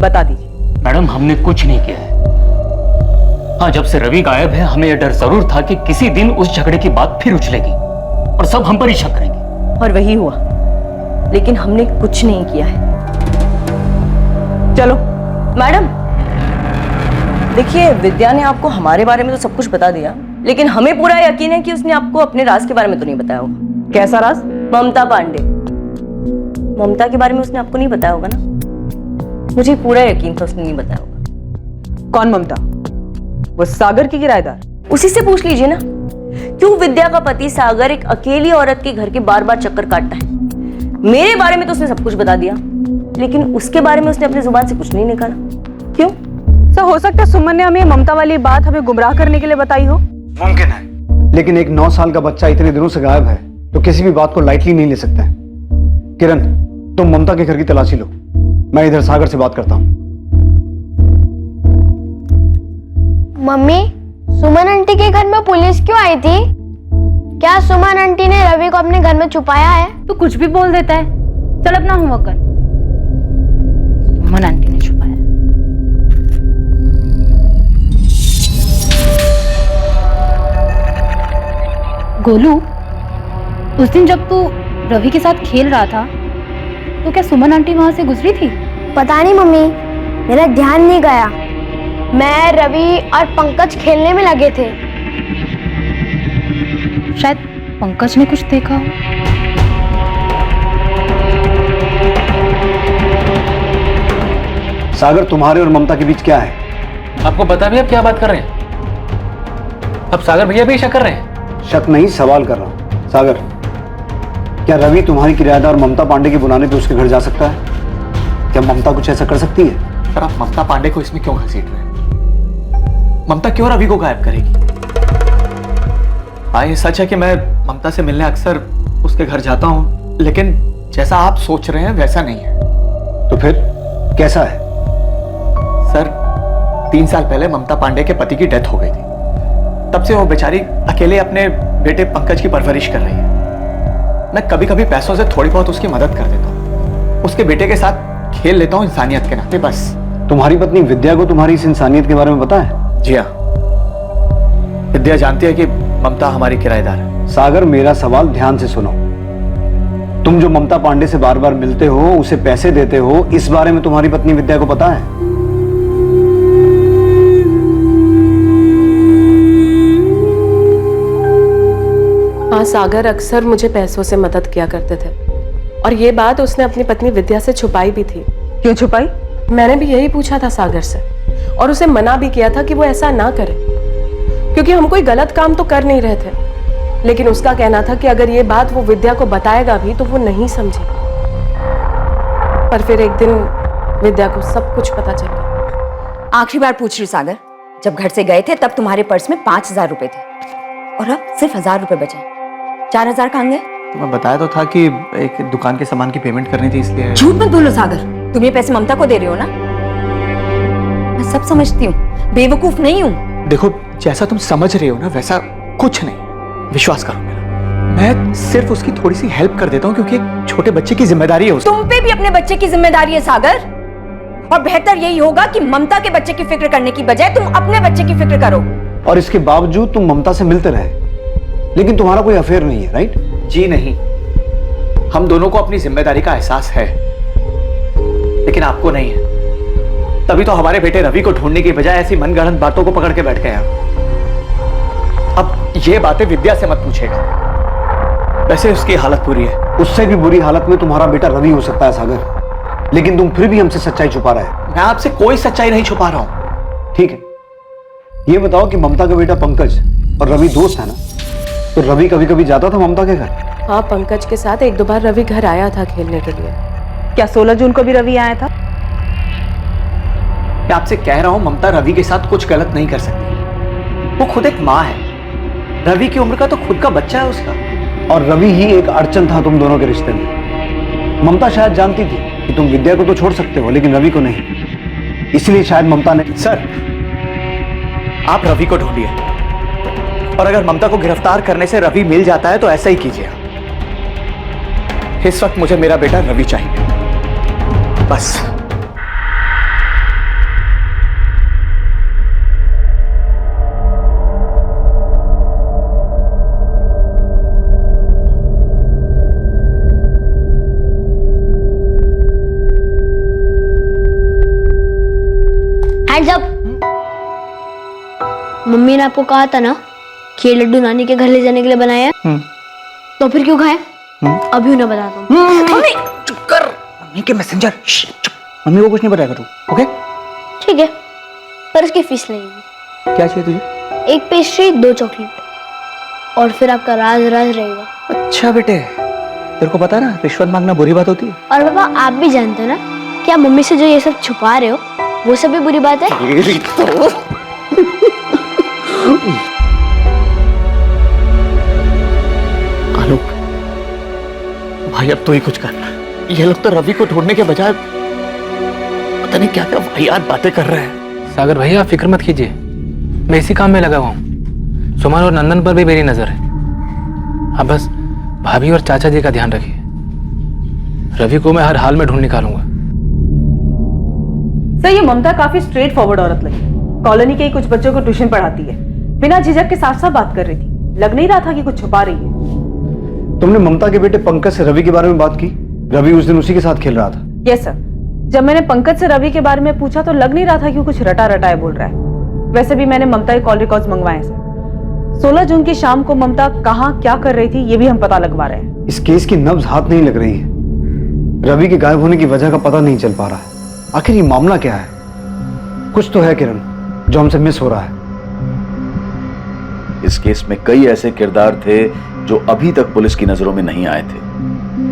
बता दीजिए। मैडम हमने कुछ नहीं किया है। हाँ, जब से रवि गायब है हमें यह डर जरूर था कि किसी दिन उस झगड़े की बात फिर उछलेगी और सब हम पर ही शक करेंगे। और वही हुआ, लेकिन हमने कुछ नहीं किया है। चलो मैडम देखिए, विद्या ने आपको हमारे बारे में तो सब कुछ बता दिया, लेकिन हमें पूरा यकीन है कि उसने आपको अपने राज के बारे में तो नहीं बताया होगा। कैसा राज? ममता पांडे। ममता के बारे में उसने आपको नहीं बताया होगा ना? मुझे पूरा यकीन था उसने नहीं बताया होगा। कौन ममता? वो सागर की किराएदार? उसी से पूछ लीजिए ना, क्यों विद्या का पति सागर एक अकेली औरत के घर के बार बार चक्कर काटता है। मेरे बारे में तो उसने सब कुछ बता दिया, लेकिन उसके बारे में उसने अपनी जुबान से कुछ नहीं निकाला। क्यों? सर हो सकता है सुमन ने हमें ममता वाली बात हमें गुमराह करने के लिए बताई हो। मुमकिन है, लेकिन एक 9 साल का बच्चा इतने दिनों से गायब है तो किसी भी बात को लाइटली नहीं ले सकते हैं। किरण, तुम ममता के घर की तलाशी लो, मैं इधर सागर से बात करता हूं। मम्मी, सुमन आंटी के घर में पुलिस क्यों आई थी? क्या सुमन आंटी ने रवि को अपने घर में छुपाया है? तू कुछ भी बोल देता है। चल अपना होमवर्क कर। सुमन आंटी ने छुपाया। गोलू, उस दिन जब तू रवि के साथ खेल रहा था तो क्या सुमन आंटी वहां से गुजरी थी? पता नहीं मम्मी, मेरा ध्यान नहीं गया। मैं, रवि और पंकज खेलने में लगे थे। शायद पंकज ने कुछ देखा हो। सागर, तुम्हारे और ममता के बीच क्या है? आपको पता भी अब क्या बात कर रहे हैं? अब सागर भैया भी शक कर रहे हैं? शक नहीं, सवाल कर रहा हूं। सागर, क्या रवि तुम्हारी किराएदार ममता पांडे के बुलाने पे उसके घर जा सकता है? क्या ममता कुछ ऐसा कर सकती है? सर, आप ममता पांडे को इसमें क्यों घसीट रहे हैं? ममता क्यों रवि को गायब करेगी? हाँ, ये सच है कि मैं ममता से मिलने अक्सर उसके घर जाता हूँ, लेकिन जैसा आप सोच रहे हैं वैसा नहीं है। तो फिर कैसा है? सर, 3 साल पहले ममता पांडे के पति की डेथ हो गई थी। तब से वो बेचारी अकेले अपने बेटे पंकज की परवरिश कर रही है। मैं कभी कभी पैसों से थोड़ी बहुत उसकी मदद कर देता हूँ, उसके बेटे के साथ खेल लेता हूँ इंसानियत के नाते, बस। तुम्हारी पत्नी विद्या को तुम्हारी इस इंसानियत के बारे में पता है? जी हाँ, विद्या जानती है कि ममता हमारी किराएदार है। सागर, मेरा सवाल ध्यान से सुनो। तुम जो ममता पांडे से बार बार मिलते हो, उसे पैसे देते हो, इस बारे में तुम्हारी पत्नी विद्या को पता है? हाँ, सागर अक्सर मुझे पैसों से मदद किया करते थे और ये बात उसने अपनी पत्नी विद्या से छुपाई भी थी। क्यों छुपाई? मैंने भी यही पूछा था सागर से और उसे मना भी किया था कि वो ऐसा ना करे, क्योंकि हम कोई गलत काम तो कर नहीं रहे थे। लेकिन उसका कहना था कि अगर ये बात वो विद्या को बताएगा भी तो वो नहीं समझेगी। पर फिर एक दिन विद्या को सब कुछ पता चल गया। आखिरी बार पूछ रही सागर, जब घर से गए थे तब तुम्हारे पर्स में 5,000 रुपए थे और अब सिर्फ 1,000 रुपए बचे। 4,000 कहाँ गए? तो मैं बताया तो था कि एक दुकान के सामान की पेमेंट करनी थी, इसलिए। झूठ मत बोलो सागर, तुम ये पैसे ममता को दे रहे हो ना? मैं सब समझती हूँ, बेवकूफ नहीं हूँ। देखो, जैसा तुम समझ रहे हो ना वैसा कुछ नहीं, विश्वास करो मेरा। मैं सिर्फ उसकी थोड़ी सी हेल्प कर देता हूँ क्योंकि एक छोटे बच्चे की जिम्मेदारी है उसकी। तुम पे भी अपने बच्चे की जिम्मेदारी है सागर, और बेहतर यही होगा कि ममता के बच्चे की फिक्र करने की बजाय तुम अपने बच्चे की फिक्र करो। और इसके बावजूद तुम ममता से मिलते रहे, लेकिन तुम्हारा कोई अफेयर नहीं है, राइट? जी नहीं, हम दोनों को अपनी जिम्मेदारी का एहसास है, लेकिन आपको नहीं है। तभी तो हमारे बेटे रवि को ढूंढने की बजाय ऐसी मनगढ़ंत बातों को पकड़ के बैठ गए आप। अब ये बातें विद्या से मत पूछेगा, वैसे उसकी हालत बुरी है। उससे भी बुरी हालत में तुम्हारा बेटा रवि हो सकता है सागर, लेकिन तुम फिर भी हमसे सच्चाई छुपा रहे हो। मैं आपसे कोई सच्चाई नहीं छुपा रहा हूं। ठीक है, ये बताओ कि ममता का बेटा पंकज और रवि दोस्त है ना? तो रवि कभी कभी जाता था ममता के घर? हाँ, पंकज के साथ 1-2 बार रवि घर आया था खेलने के लिए। क्या 16 जून को भी रवि आया था? मैं आपसे कह रहा हूं, ममता रवि के साथ कुछ गलत नहीं कर सकती। वो खुद एक माँ है, रवि की उम्र का तो खुद का बच्चा है उसका। और रवि ही एक अड़चन था तुम दोनों के रिश्ते में। ममता शायद जानती थी कि तुम विद्या को तो छोड़ सकते हो, लेकिन रवि को नहीं। इसलिए शायद ममता ने। सर, आप रवि को ढूंढिए, और अगर ममता को गिरफ्तार करने से रवि मिल जाता है तो ऐसा ही कीजिए। इस वक्त मुझे मेरा बेटा रवि चाहिए, बस। Hands up. मम्मी ने आपको कहा था ना कि ये लड्डू नानी के घर ले जाने के लिए बनाया है, तो फिर क्यों खाए? अभी उन्हें बताता हूँ। मम्मी चुप कर, मम्मी के मैसेंजर। मम्मी को कुछ नहीं बताएगा तू, ओके? ठीक है, पर उसकी फीस लगेगी। क्या चाहिए तुझे? एक पेस्ट्री, 2 चॉकलेट, और फिर आपका राज राज रहेगा। अच्छा बेटे, तेरे को पता है ना रिश्वत मांगना बुरी बात होती है। और बाबा आप भी जानते हो ना कि आप मम्मी से जो ये सब छुपा रहे हो वो सब भी बुरी बात है। आलोक भाई, अब तो ही कुछ करना। ये लोग तो रवि को ढूंढने के बजाय पता नहीं क्या क्या वाहियात बातें कर रहे हैं। सागर भैया आप फिक्र मत कीजिए, मैं इसी काम में लगा हुआ हूँ। सुमन और नंदन पर भी मेरी नजर है। आप बस भाभी और चाचा जी का ध्यान रखिए। रवि को मैं हर हाल में ढूंढ निकालूंगा। सर, ये ममता काफी स्ट्रेट फॉरवर्ड औरत लगी। कॉलोनी के ही कुछ बच्चों को ट्यूशन पढ़ाती है, बिना झिझक के साफ साफ बात कर रही थी। लग नहीं रहा था कि कुछ छुपा रही है। तुमने ममता के बेटे पंकज से रवि के बारे में बात की? रवि उस दिन उसी के साथ खेल रहा था। यस सर, जब मैंने पंकज से रवि के बारे में पूछा तो लग नहीं रहा था कि कुछ रटा रटाए बोल रहा है। वैसे भी मैंने ममता के कॉल रिकॉर्ड्स मंगवाए सर। 16 जून की शाम को ममता कहाँ क्या कर रही थी ये भी हम पता लगवा रहे हैं। इस केस की नब्ज हाथ नहीं लग रही है। रवि के गायब होने की वजह का पता नहीं चल पा रहा है। आखिर ये मामला क्या है? कुछ तो है किरण जो हमसे मिस हो रहा है। इस केस में कई ऐसे किरदार थे जो अभी तक पुलिस की नजरों में नहीं आए थे,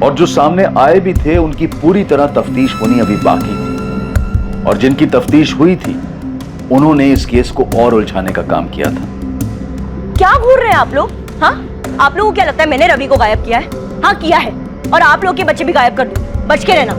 और जो सामने आए भी थे उनकी पूरी तरह तफ्तीश होनी अभी बाकी थी। और जिनकी तफ्तीश हुई थी उन्होंने इस केस को और उलझाने का काम किया था। क्या घूर रहे हैं आप लोग? हाँ, आप लोगों को क्या लगता है मैंने रवि को गायब किया है? हाँ किया है, और आप लोग के बच्चे भी गायब कर दूं। बच के रहना।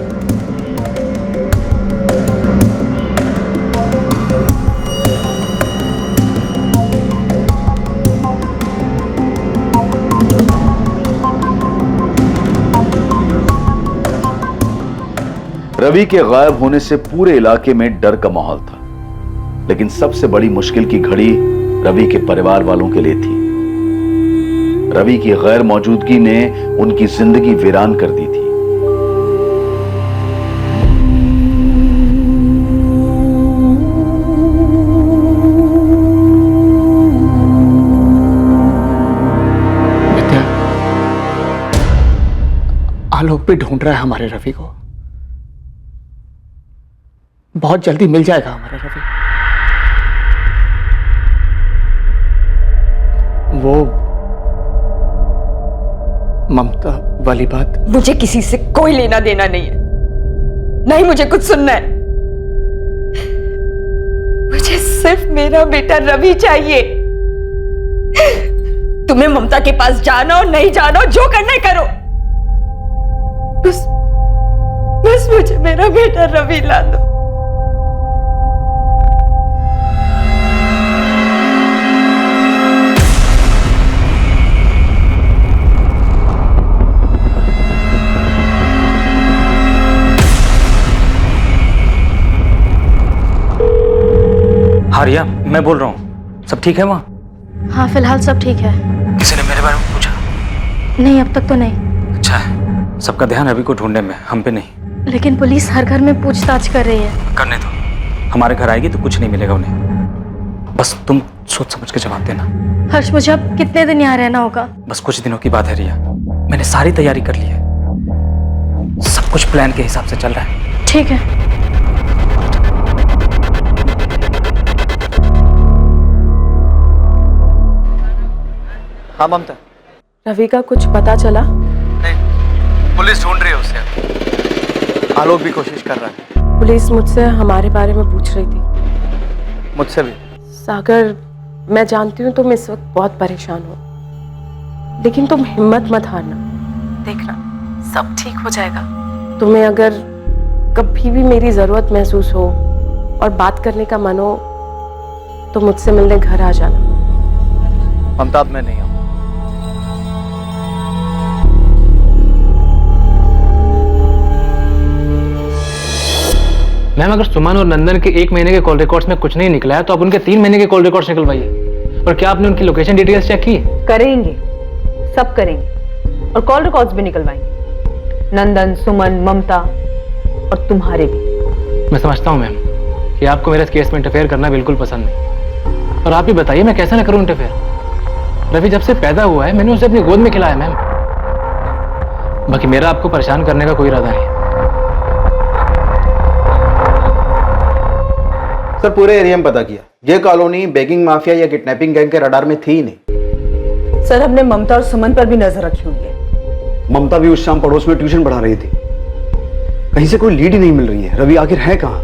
रवि के गायब होने से पूरे इलाके में डर का माहौल था, लेकिन सबसे बड़ी मुश्किल की घड़ी रवि के परिवार वालों के लिए थी। रवि की गैर मौजूदगी ने उनकी जिंदगी वीरान कर दी थी। विद्या, आलोक भी ढूंढ रहा है हमारे रवि को। बहुत जल्दी मिल जाएगा हमारा रवि। वो ममता वाली बात मुझे किसी से कोई लेना देना नहीं है, नहीं मुझे कुछ सुनना है। मुझे सिर्फ मेरा बेटा रवि चाहिए। तुम्हें ममता के पास जाना हो नहीं जाना हो, जो करना है करो, बस मुझे मेरा बेटा रवि ला दो। हाँ रिया, मैं बोल रहा हूँ। सब ठीक है वहाँ? हाँ फिलहाल सब ठीक है। किसी ने मेरे बारे में पूछा? नहीं, अब तक तो नहीं। अच्छा है, सबका ध्यान रवि को ढूंढने में, हम पे नहीं। लेकिन पुलिस हर घर में पूछताछ कर रही है। करने दो, हमारे घर आएगी तो कुछ नहीं मिलेगा उन्हें। बस तुम सोच समझ के जवाब देना। हर्ष, मुझे अब कितने दिन यहाँ रहना होगा? बस कुछ दिनों की बात है रिया, मैंने सारी तैयारी कर ली है। सब कुछ प्लान के हिसाब से चल रहा है। ठीक है। हाँ ममता। रवि का कुछ पता चला? नहीं, पुलिस ढूंढ रही है उसे। आलोक भी कोशिश कर रहा है। पुलिस मुझसे हमारे बारे में पूछ रही थी। मुझसे भी। सागर, मैं जानती हूँ तुम इस वक्त बहुत परेशान हो, लेकिन तुम हिम्मत मत हारना। देखना सब ठीक हो जाएगा। तुम्हें अगर कभी भी मेरी जरूरत महसूस हो और बात करने का मन हो तो मुझसे मिलने घर आ जाना। ममता, अब मैं नहीं आऊँ। मैम अगर सुमन और नंदन के 1 महीने के कॉल रिकॉर्ड्स में कुछ नहीं निकला है तो आप उनके 3 महीने के कॉल रिकॉर्ड्स निकलवाइए। और क्या आपने उनकी लोकेशन डिटेल्स चेक की? करेंगे, सब करेंगे और कॉल रिकॉर्ड्स भी निकलवाएंगे, नंदन, सुमन, ममता और तुम्हारे भी। मैं समझता हूँ मैम कि आपको मेरे इस केस में इंटरफेयर करना बिल्कुल पसंद नहीं, और आप ही बताइए मैं कैसे ना करूँ इंटरफेयर। रवि जब से पैदा हुआ है मैंने उसे अपनी गोद में खिलाया मैम। बाकी मेरा आपको परेशान करने का कोई इरादा नहीं। सर पूरे एरिया में पता किया, ये कॉलोनी बेगिंग माफिया या किडनैपिंग गैंग के रडार में थी ही नहीं। सर हमने ममता और सुमन पर भी नजर रखी हुई है। ममता भी उस शाम पड़ोस में ट्यूशन पढ़ा रही थी, कहीं से कोई लीड ही नहीं मिल रही है। रवि आखिर है कहाँ?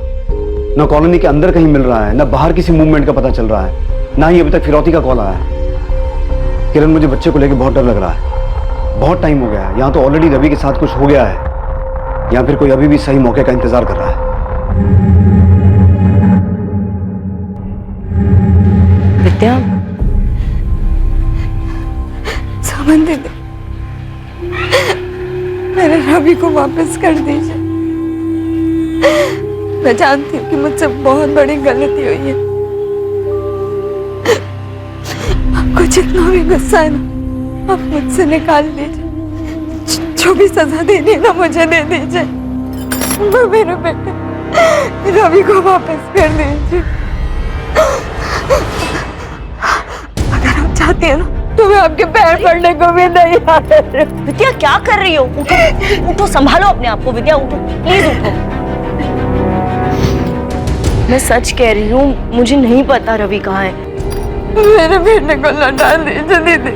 न कॉलोनी के अंदर कहीं मिल रहा है, न बाहर किसी मूवमेंट का पता चल रहा है, ना ही अभी तक फिरौती का कॉल आया है। किरण मुझे बच्चे को लेकर बहुत डर लग रहा है। बहुत टाइम हो गया है, यहाँ तो ऑलरेडी रवि के साथ कुछ हो गया है या फिर कोई अभी भी सही मौके का इंतजार कर रहा है। विद्या, समन दीदी, मेरे रवि को वापस कर दीजिए। मैं जानती हूँ कि मुझसे बहुत बड़ी गलती हुई है। आपको जितना भी गुस्सा है ना, आप मुझसे निकाल दीजिए। जो भी सजा देनी है ना मुझे दे दीजिए। मैं मेरे बेटे रवि को वापस कर दीजिए। अगर आप चाहती हैं ना तो मैं आपके पैर पड़ने को भी नहीं आता। विद्या क्या कर रही हो? उठो, उठो, संभालो अपने आप को। विद्या उठो, प्लीज उठो। मैं सच कह रही हूँ, मुझे नहीं पता रवि कहाँ है। मेरे बेटे को लौटा दीजिए दीदी,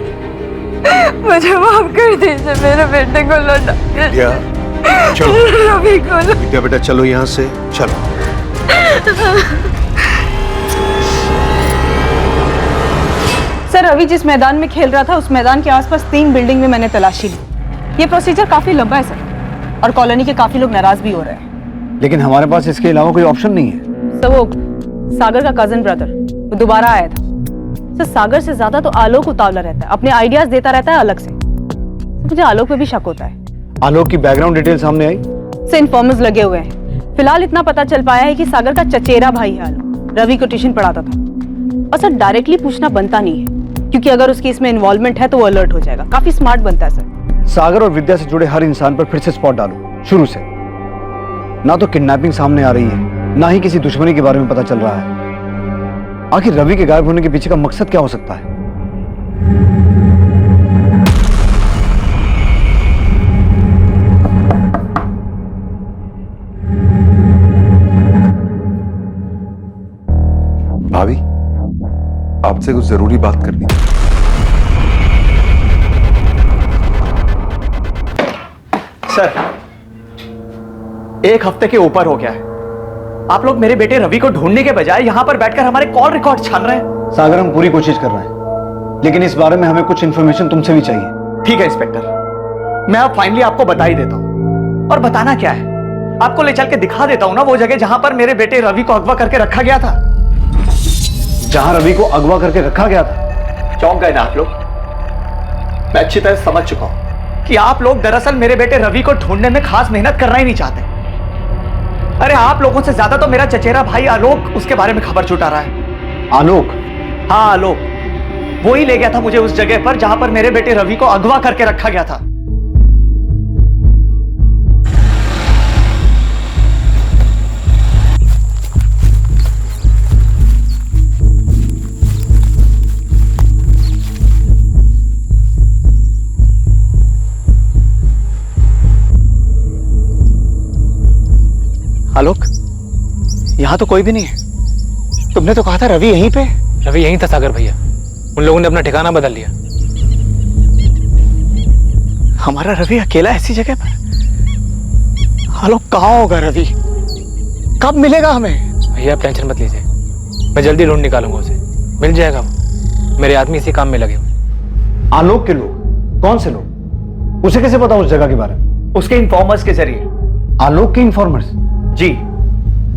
मुझे माफ कर दीजिए। मेरे बेटे को लौटा विद्या, चलो। रवि को विद्या बेटा चलो यहाँ से, चलो। सर रवि जिस मैदान में खेल रहा था उस मैदान के आसपास 3 बिल्डिंग में मैंने तलाशी ली। ये प्रोसीजर काफी लंबा है सर, और कॉलोनी के काफी लोग नाराज भी हो रहे हैं। लेकिन हमारे पास इसके अलावा कोई ऑप्शन नहीं है। सर वो सागर का कजन ब्रदर वो दोबारा आया था। सर सागर से ज्यादा तो आलोक उतावला रहता है, अपने आइडियाज देता रहता है अलग से। मुझे आलोक पे भी शक होता है। आलोक की बैकग्राउंड डिटेल सामने आई? से इन्फॉर्मर्स लगे हुए हैं। फिलहाल इतना पता चल पाया है कि सागर का चचेरा भाई है आलोक, रवि को ट्यूशन पढ़ाता था। और सर डायरेक्टली पूछना बनता नहीं है, क्योंकि अगर उसकी इसमें इन्वॉल्वमेंट है तो वो अलर्ट हो जाएगा। काफी स्मार्ट बनता है सर। सागर और विद्या से जुड़े हर इंसान पर फिर से स्पॉट डालो शुरू से। ना तो किडनैपिंग सामने आ रही है, ना ही किसी दुश्मनी के बारे में पता चल रहा है। आखिर रवि के गायब होने के पीछे का मकसद क्या हो सकता है? भाभी, आपसे कुछ जरूरी बात करनी है। सर 1 हफ्ते के ऊपर हो गया है, आप लोग मेरे बेटे रवि को ढूंढने के बजाय यहां पर बैठकर हमारे कॉल रिकॉर्ड छान रहे हैं। सागर हम पूरी कोशिश कर रहे हैं, लेकिन इस बारे में हमें कुछ इंफॉर्मेशन तुमसे भी चाहिए। ठीक है इंस्पेक्टर, मैं अब फाइनली आपको बता ही देता हूं। और बताना क्या है, आपको ले चल के दिखा देता हूं ना वो जगह जहां पर मेरे बेटे रवि को अगवा करके रखा गया था। जहां रवि को अगवा करके रखा गया था? चौंक गए ना आप लोग? मैं अच्छी तरह समझ चुका हूं कि आप लोग दरअसल मेरे बेटे रवि को ढूंढने में खास मेहनत करना ही नहीं चाहते। अरे आप लोगों से ज्यादा तो मेरा चचेरा भाई आलोक उसके बारे में खबर छुटा रहा है। आलोक? हाँ आलोक, वो ही ले गया था मुझे उस जगह पर जहां पर मेरे बेटे रवि को अगवा करके रखा गया था। आलोक, यहां तो कोई भी नहीं है। तुमने तो कहा था रवि यहीं पे। रवि यहीं था सागर भैया, उन लोगों ने अपना ठिकाना बदल लिया। हमारा रवि अकेला ऐसी जगह पर? आलोक कहाँ होगा रवि? कब मिलेगा हमें? भैया आप टेंशन मत लीजिए, मैं जल्दी ढूंढ निकालूंगा उसे, मिल जाएगा वो। मेरे आदमी इसी काम में लगे हुए। आलोक के लोग? कौन से लोग? उसे कैसे पता उस जगह के बारे में? उसके इन्फॉर्मर्स के जरिए। आलोक के इन्फॉर्मर्स? जी,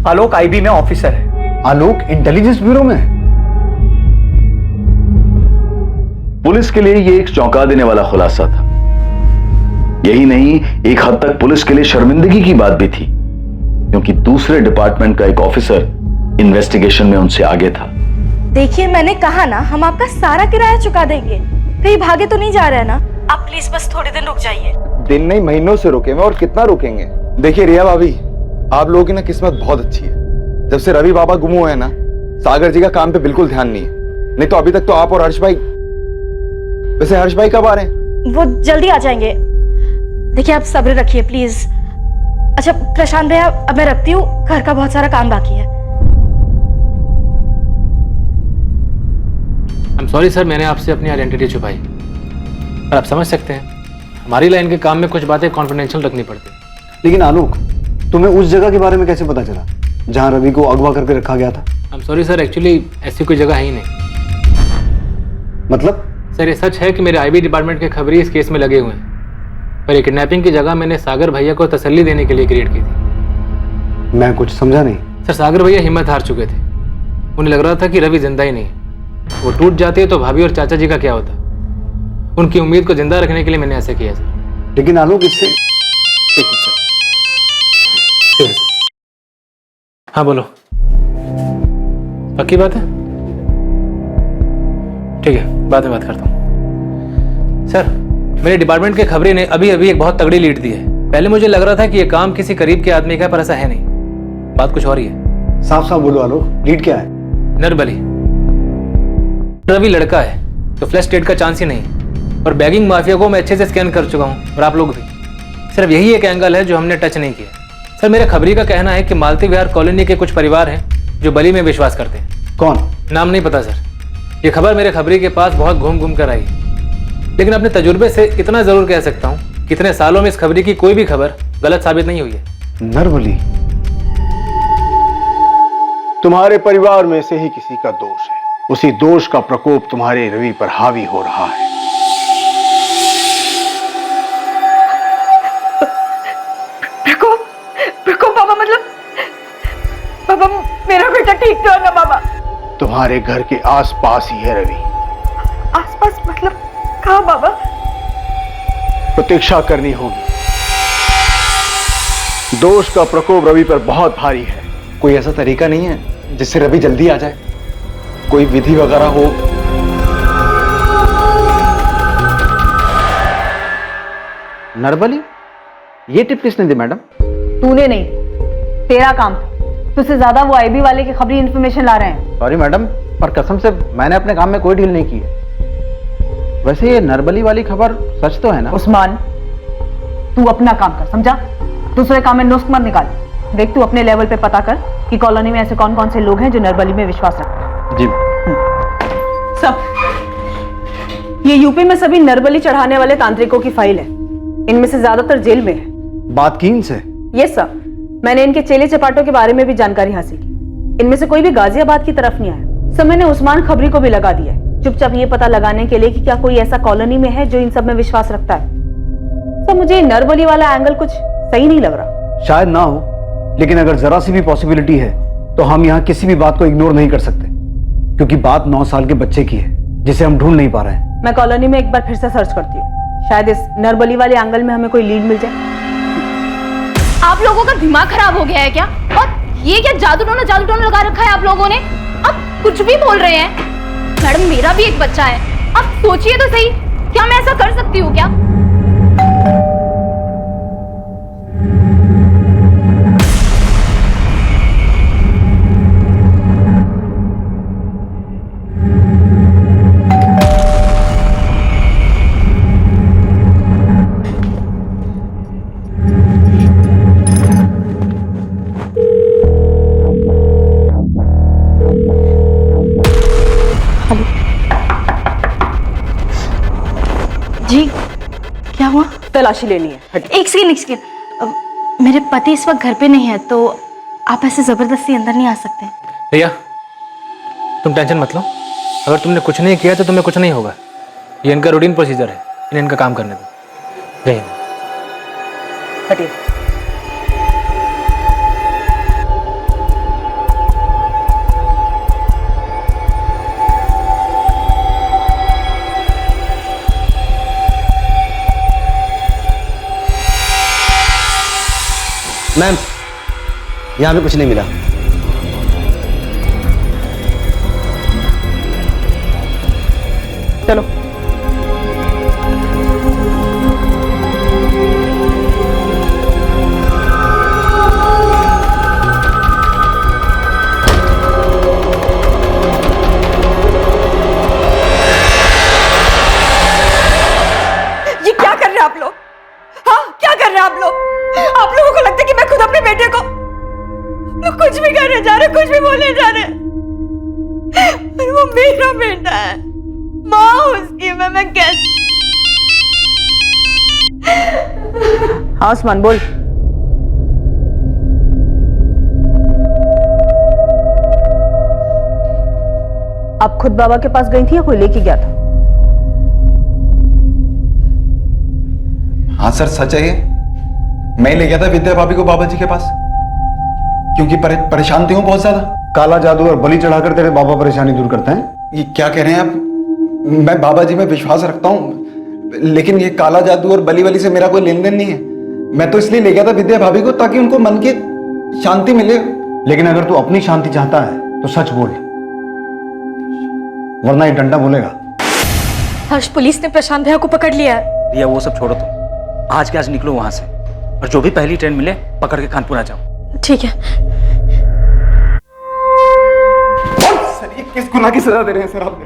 आलोक आईबी में ऑफिसर है। आलोक इंटेलिजेंस ब्यूरो में है? पुलिस के लिए ये एक चौंका देने वाला खुलासा था। यही नहीं, एक हद तक पुलिस के लिए शर्मिंदगी की बात भी थी। क्योंकि दूसरे डिपार्टमेंट का एक ऑफिसर इन्वेस्टिगेशन में उनसे आगे था। देखिए मैंने कहा ना, हम आपका सारा किराया चुका देंगे। कहीं भागे तो नहीं जा रहे हैं ना? आप प्लीज बस थोड़े दिन रुक जाइए। दिन नहीं महीनों से रुके हुए, और कितना रुकेंगे। देखिए रिया भाभी, आप लोगों की ना किस्मत बहुत अच्छी है। जब से रवि बाबा गुम हुए हैं ना, सागर जी का काम पे बिल्कुल ध्यान नहीं है। नहीं तो अभी तक तो आप और हर्ष भाई। वैसे हर्ष भाई कब आ रहे हैं? वो जल्दी आ जाएंगे। देखिए आप सब्र रखिए प्लीज। अच्छा प्रशांत भैया, अब मैं रखती हूँ, घर का बहुत सारा काम बाकी है। आई एम सॉरी सर, मैंने आपसे अपनी आइडेंटिटी छुपाई। पर आप समझ सकते हैं, हमारी लाइन के काम में कुछ बातें कॉन्फिडेंशियल रखनी पड़ती है। लेकिन आलोक, तुम्हें उस जगह के बारे में कैसे पता चला जहां रवि को अगवा करके रखा गया था? I am sorry sir, actually ऐसी कोई जगह है ही नहीं। मतलब? सर ये सच है कि मेरे आईबी डिपार्टमेंट के खबरी इस केस में लगे हुए हैं, पर ये किडनैपिंग की जगह मैंने सागर भैया को तसल्ली देने के लिए क्रिएट की थी। मैं कुछ समझा नहीं। सर सागर भैया हिम्मत हार चुके थे। उन्हें लग रहा था कि रवि जिंदा ही नहीं है। वो टूट जाते तो भाभी और चाचा जी का क्या होता। उनकी उम्मीद को जिंदा रखने के लिए मैंने ऐसा किया सर। लेकिन आलोक इससे हाँ बोलो, पक्की बात है? ठीक है, बाद में बात करता हूँ। सर मेरे डिपार्टमेंट के खबरी ने अभी अभी एक बहुत तगड़ी लीड दी है। पहले मुझे लग रहा था कि ये काम किसी करीब के आदमी का, पर ऐसा है नहीं। बात कुछ और ही है। साफ साफ बोलो आलोक, लीड क्या है? नरबली। रवि लड़का है तो फ्लैश स्टेट का चांस ही नहीं। और बैगिंग माफिया को मैं अच्छे से स्कैन कर चुका हूँ, और आप लोग भी। सिर्फ यही एक एंगल है जो हमने टच नहीं किया। सर मेरे खबरी का कहना है कि मालती विहार कॉलोनी के कुछ परिवार हैं जो बलि में विश्वास करते हैं। कौन? नाम नहीं पता सर। ये खबर मेरे खबरी के पास बहुत घूम घूम कर आई, लेकिन अपने तजुर्बे से इतना जरूर कह सकता हूँ कि इतने सालों में इस खबरी की कोई भी खबर गलत साबित नहीं हुई है। नरबली, तुम्हारे परिवार में से ही किसी का दोष है। उसी दोष का प्रकोप तुम्हारे रवि पर हावी हो रहा है। प्रकोप बाबा, मतलब बाबा मेरा बेटा ठीक तो है ना बाबा? तुम्हारे घर के आसपास ही है रवि। आसपास मतलब कहाँ बाबा? प्रतीक्षा करनी होगी। दोष का प्रकोप रवि पर बहुत भारी है। कोई ऐसा तरीका नहीं है जिससे रवि जल्दी आ जाए? कोई विधि वगैरह हो? नरबली, ये टिप किसने दी मैडम? तूने नहीं, तेरा काम था। तुझसे ज्यादा वो आईबी वाले की खबरी इंफॉर्मेशन ला रहे हैं। सॉरी मैडम, पर कसम से मैंने अपने काम में कोई डील नहीं की है। वैसे ये नरबली वाली खबर सच तो है ना? उस्मान, तू अपना काम कर, समझा? दूसरे काम में नुस्ख मत निकाल। देख तू अपने लेवल पे पता कर कि कॉलोनी में ऐसे कौन कौन से लोग हैं जो नरबली में विश्वास रखते हैं। जी। सब ये यूपी में सभी नरबली चढ़ाने वाले तांत्रिकों की फाइल है। इनमें से ज्यादातर जेल में है। बात की इनसे? यस सर, मैंने इनके चेले चपाटों के बारे में भी जानकारी हासिल की। इनमें से कोई भी गाजियाबाद की तरफ नहीं आया। सर मैंने उस्मान खबरी को भी लगा दिया है, चुपचाप ये पता लगाने के लिए कि क्या कोई ऐसा कॉलोनी में है जो इन सब में विश्वास रखता है। सर मुझे नरबली वाला एंगल कुछ सही नहीं लग रहा। शायद ना हो, लेकिन अगर जरा सी भी पॉसिबिलिटी है तो हम यहाँ किसी भी बात को इग्नोर नहीं कर सकते, क्योंकि बात 9 साल के बच्चे की है जिसे हम ढूंढ नहीं पा रहे हैं। मैं कॉलोनी में एक बार फिर से सर्च करती हूँ, शायद इस नरबली वाले एंगल में हमें कोई लीड मिल जाए। आप लोगों का दिमाग खराब हो गया है क्या? और ये क्या जादू टोना लगा रखा है आप लोगों ने? आप कुछ भी बोल रहे हैं। मैडम मेरा भी एक बच्चा है, आप सोचिए तो सही, क्या मैं ऐसा कर सकती हूँ क्या? जी क्या हुआ? तलाशी लेनी है। एक सेकंड, मेरे पति इस वक्त घर पे नहीं है, तो आप ऐसे जबरदस्ती अंदर नहीं आ सकते। भैया तुम टेंशन मत लो, अगर तुमने कुछ नहीं किया तो तुम्हें कुछ नहीं होगा। ये इनका रूटीन प्रोसीजर है, इन्हें इनका काम करने दो। जय हिंद। हटिए। मैम, यहाँ पे कुछ नहीं मिला। चलो। ये क्या कर रहे हैं आप लोग? हाँ, क्या कर रहे हैं आप लोग? आप लोगों को लगता है कि मैं खुद अपने बेटे को कुछ भी करने जा रहे, कुछ भी बोलने जा रहे, पर वो मेरा बेटा है, माँ उसकी मैं कैसे? हाँ उस्मान बोल। आप खुद बाबा के पास गई थी या कोई लेके गया था? हाँ सर, सच है ये। मैं ले गया था विद्या भाभी को बाबा जी के पास, क्योंकि परेशान थी हूँ बहुत ज्यादा। काला जादू और बलि चढ़ाकर तेरे बाबा परेशानी दूर करते हैं? ये क्या कह रहे हैं आप? मैं बाबा जी में विश्वास रखता हूँ, लेकिन ये काला जादू और बलि वली से मेरा कोई लेन देन नहीं है। मैं तो इसलिए ले गया था विद्या भाभी को, ताकि उनको मन की शांति मिले। लेकिन अगर तू अपनी शांति चाहता है तो सच बोल, वरना ये डंडा बोलेगा। हर्ष, पुलिस ने प्रशांत भैया को पकड़ लिया है। भैया वो सब छोड़ो तुम, आज के आज निकलो वहां से, और जो भी पहली ट्रेन मिले पकड़ के कानपुर आ जाओ। ठीक है। सर ये किस गुनाह की सजा दे रहे हैं सर आप?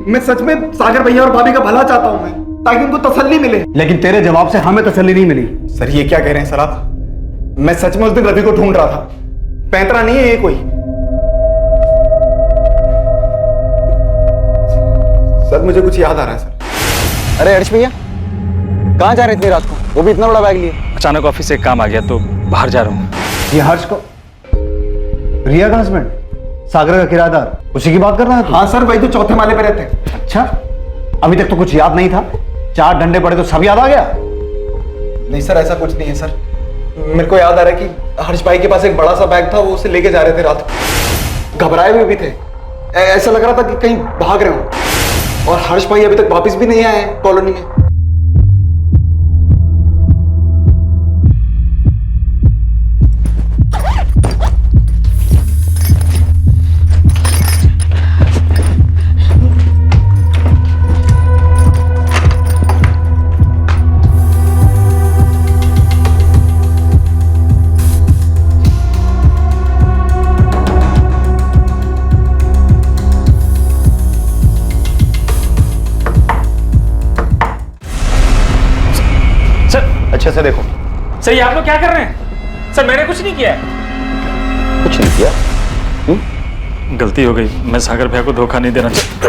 मैं सच में सागर भैया और भाभी का भला चाहता हूं मैं, ताकि उनको तसल्ली मिले। लेकिन तेरे जवाब से हमें तसल्ली नहीं मिली। सर ये क्या कह रहे हैं सर आप? मैं सच में उस दिन रवि को ढूंढ रहा था, पैंतरा नहीं है ये कोई। सर मुझे कुछ याद आ रहा है सर। अरे हर्ष भैया, कहाँ जा रहे थे रात को? वो भी इतना बड़ा बैग लिए? अचानक ऑफिस से एक काम आ गया तो बाहर जा रहा हूँ। ये हर्ष को, रिया का हस्बैंड, सागर का किराएदार, उसी की बात कर रहा है? हाँ सर, वही तो चौथे माले पे रहते हैं। अच्छा, अभी तक तो कुछ याद नहीं था, 4 डंडे पड़े तो सब याद आ गया? नहीं सर, ऐसा कुछ नहीं है सर। मेरे को याद आ रहा है कि हर्ष भाई के पास एक बड़ा सा बैग था, वो उसे लेके जा रहे थे रात को। घबराए हुए भी थे, ऐसा लग रहा था कि कहीं भाग रहे हो। और हर्ष भाई अभी तक वापस भी नहीं आए हैं कॉलोनी में। अच्छे से देखो। सर ये आप लोग क्या कर रहे हैं? सर मैंने कुछ नहीं किया है। कुछ नहीं किया? गलती हो गई, मैं सागर भैया को धोखा नहीं देना चाहता।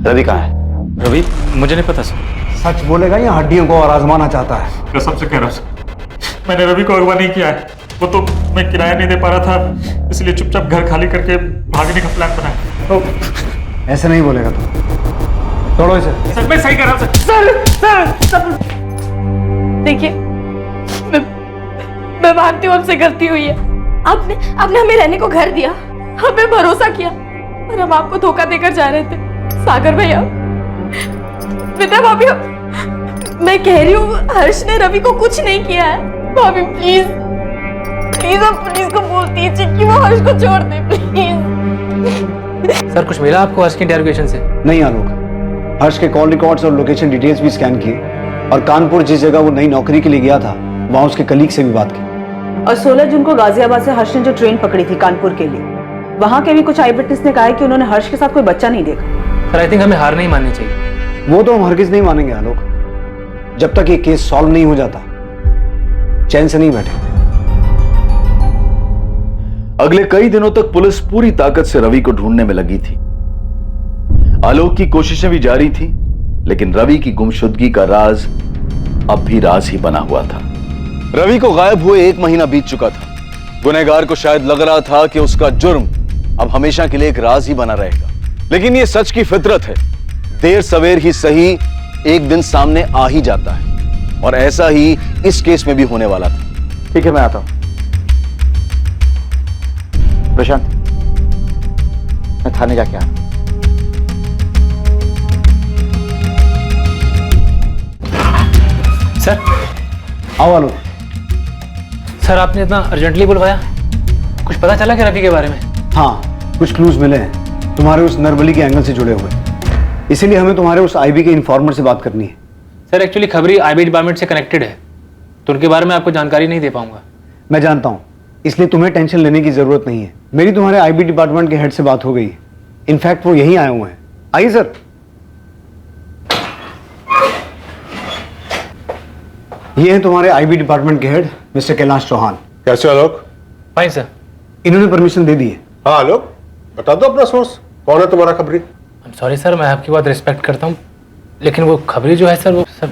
रवि कहाँ है? रवि मुझे नहीं पता सर। सच बोलेगा या हड्डियों को और आजमाना चाहता है? कसम से कह रहा हूं सर, मैंने रवि को अगवा नहीं किया है। वो तो मैं किराया नहीं दे पा रहा था, इसलिए चुपचाप घर खाली करके भागने का प्लान बनाया। तो ऐसे नहीं बोलेगा तू, तोड़ो इसे। सर मैं सही कर रहा हूं सर देखिए, मैं मानती हूँ हमसे गलती हुई है। आपने हमें रहने को घर दिया, हमें भरोसा किया, और हम आपको धोखा देकर जा रहे थे। सागर भैया, विद्या भाभी, मैं कह रही हूँ हर्ष ने रवि को कुछ नहीं किया है। भाभी प्लीज प्लीज आप पुलिस को बोल दीजिए कि वो हर्ष को छोड़ दे प्लीज। सर कुछ मिला आपको हर्ष के इंटरोगेशन से? नहीं आलोक, हर्ष के कॉल रिकॉर्ड्स और लोकेशन डिटेल्स भी स्कैन किए, और कानपुर जिस जगह वो नई नौकरी के लिए गया था वहां उसके कलीग से भी बात की। और 16 जून को गाजियाबाद से हर्ष ने जो ट्रेन पकड़ी थी कानपुर के लिए, वहां के भी कुछ आई विटनेस ने कहा है कि उन्होंने हर्ष के साथ कोई बच्चा नहीं देखा। सर आई थिंक हमें हार नहीं माननी चाहिए। वो तो हम हरगिज नहीं मानेंगे आलोक, जब तक ये केस सॉल्व नहीं हो जाता चैन से नहीं बैठे। अगले कई दिनों तक पुलिस पूरी ताकत से रवि को ढूंढने में लगी थी। आलोक की कोशिशें भी जारी थी, लेकिन रवि की गुमशुदगी का राज अब भी राज ही बना हुआ था। रवि को गायब हुए 1 महीना बीत चुका था। गुनहगार को शायद लग रहा था कि उसका जुर्म अब हमेशा के लिए एक राज ही बना रहेगा, लेकिन यह सच की फितरत है। देर सवेर ही सही एक दिन सामने आ ही जाता है, और ऐसा ही इस केस में भी होने वाला था। ठीक है, मैं आता हूं। प्रशांत, मैं थाने जाके आ रहा हूं। सर आओ आलोक। सर, आपने इतना अर्जेंटली बुलवाया, कुछ पता चला क्या रवि के बारे में? हाँ, कुछ क्लूज मिले हैं तुम्हारे उस नरबली के एंगल से जुड़े हुए, इसीलिए हमें तुम्हारे उस आईबी के इन्फॉर्मर से बात करनी है। सर, एक्चुअली खबरी आईबी डिपार्टमेंट से कनेक्टेड है, तो उनके बारे में आपको जानकारी नहीं दे पाऊंगा। मैं जानता हूँ, इसलिए तुम्हें टेंशन लेने की जरूरत नहीं है। मेरी तुम्हारे आईबी डिपार्टमेंट के हेड से बात हो गई है। इनफैक्ट वो यहीं आए हुए हैं। आइए सर। ये हैं तुम्हारे आईबी डिपार्टमेंट के हेड मिस्टर कैलाश चौहान। कैसे आलोक? Fine sir. इन्होंने परमिशन दे दी है। हाँ आलोक, बता दो अपना सोर्स, कौन है तुम्हारा खबरी? सॉरी सर, मैं आपकी बात रिस्पेक्ट करता हूँ, लेकिन वो खबरी जो है सर, वो सर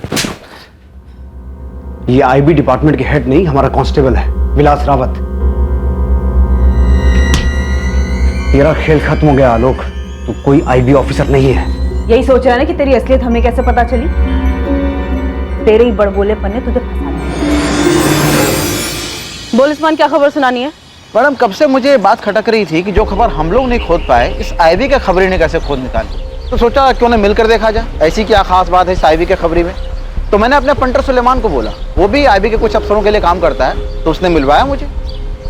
ये आईबी डिपार्टमेंट के हेड नहीं, हमारा कांस्टेबल है विलास रावत। तेरा खेल खत्म हो गया आलोक, तू कोई आईबी ऑफिसर नहीं है। यही सोच रहा है ना कि तेरी असलियत हमें कैसे पता चली? तेरे ही बड़बोलेपन ने तुझे फंसा दिया। बोल उस्मान, क्या खबर सुनानी है? मैडम, कब से मुझे बात खटक रही थी कि जो खबर हम लोग नहीं खोद पाए, इस आईबी के खबरी ने कैसे खोद निकाली। तो सोचा क्यों ना मिलकर देखा जाए, ऐसी क्या खास बात है इस आईबी के खबरी में। तो मैंने अपने पंटर सुलेमान को बोला, वो भी आईबी के कुछ अफसरों के लिए काम करता है, तो उसने मिलवाया मुझे।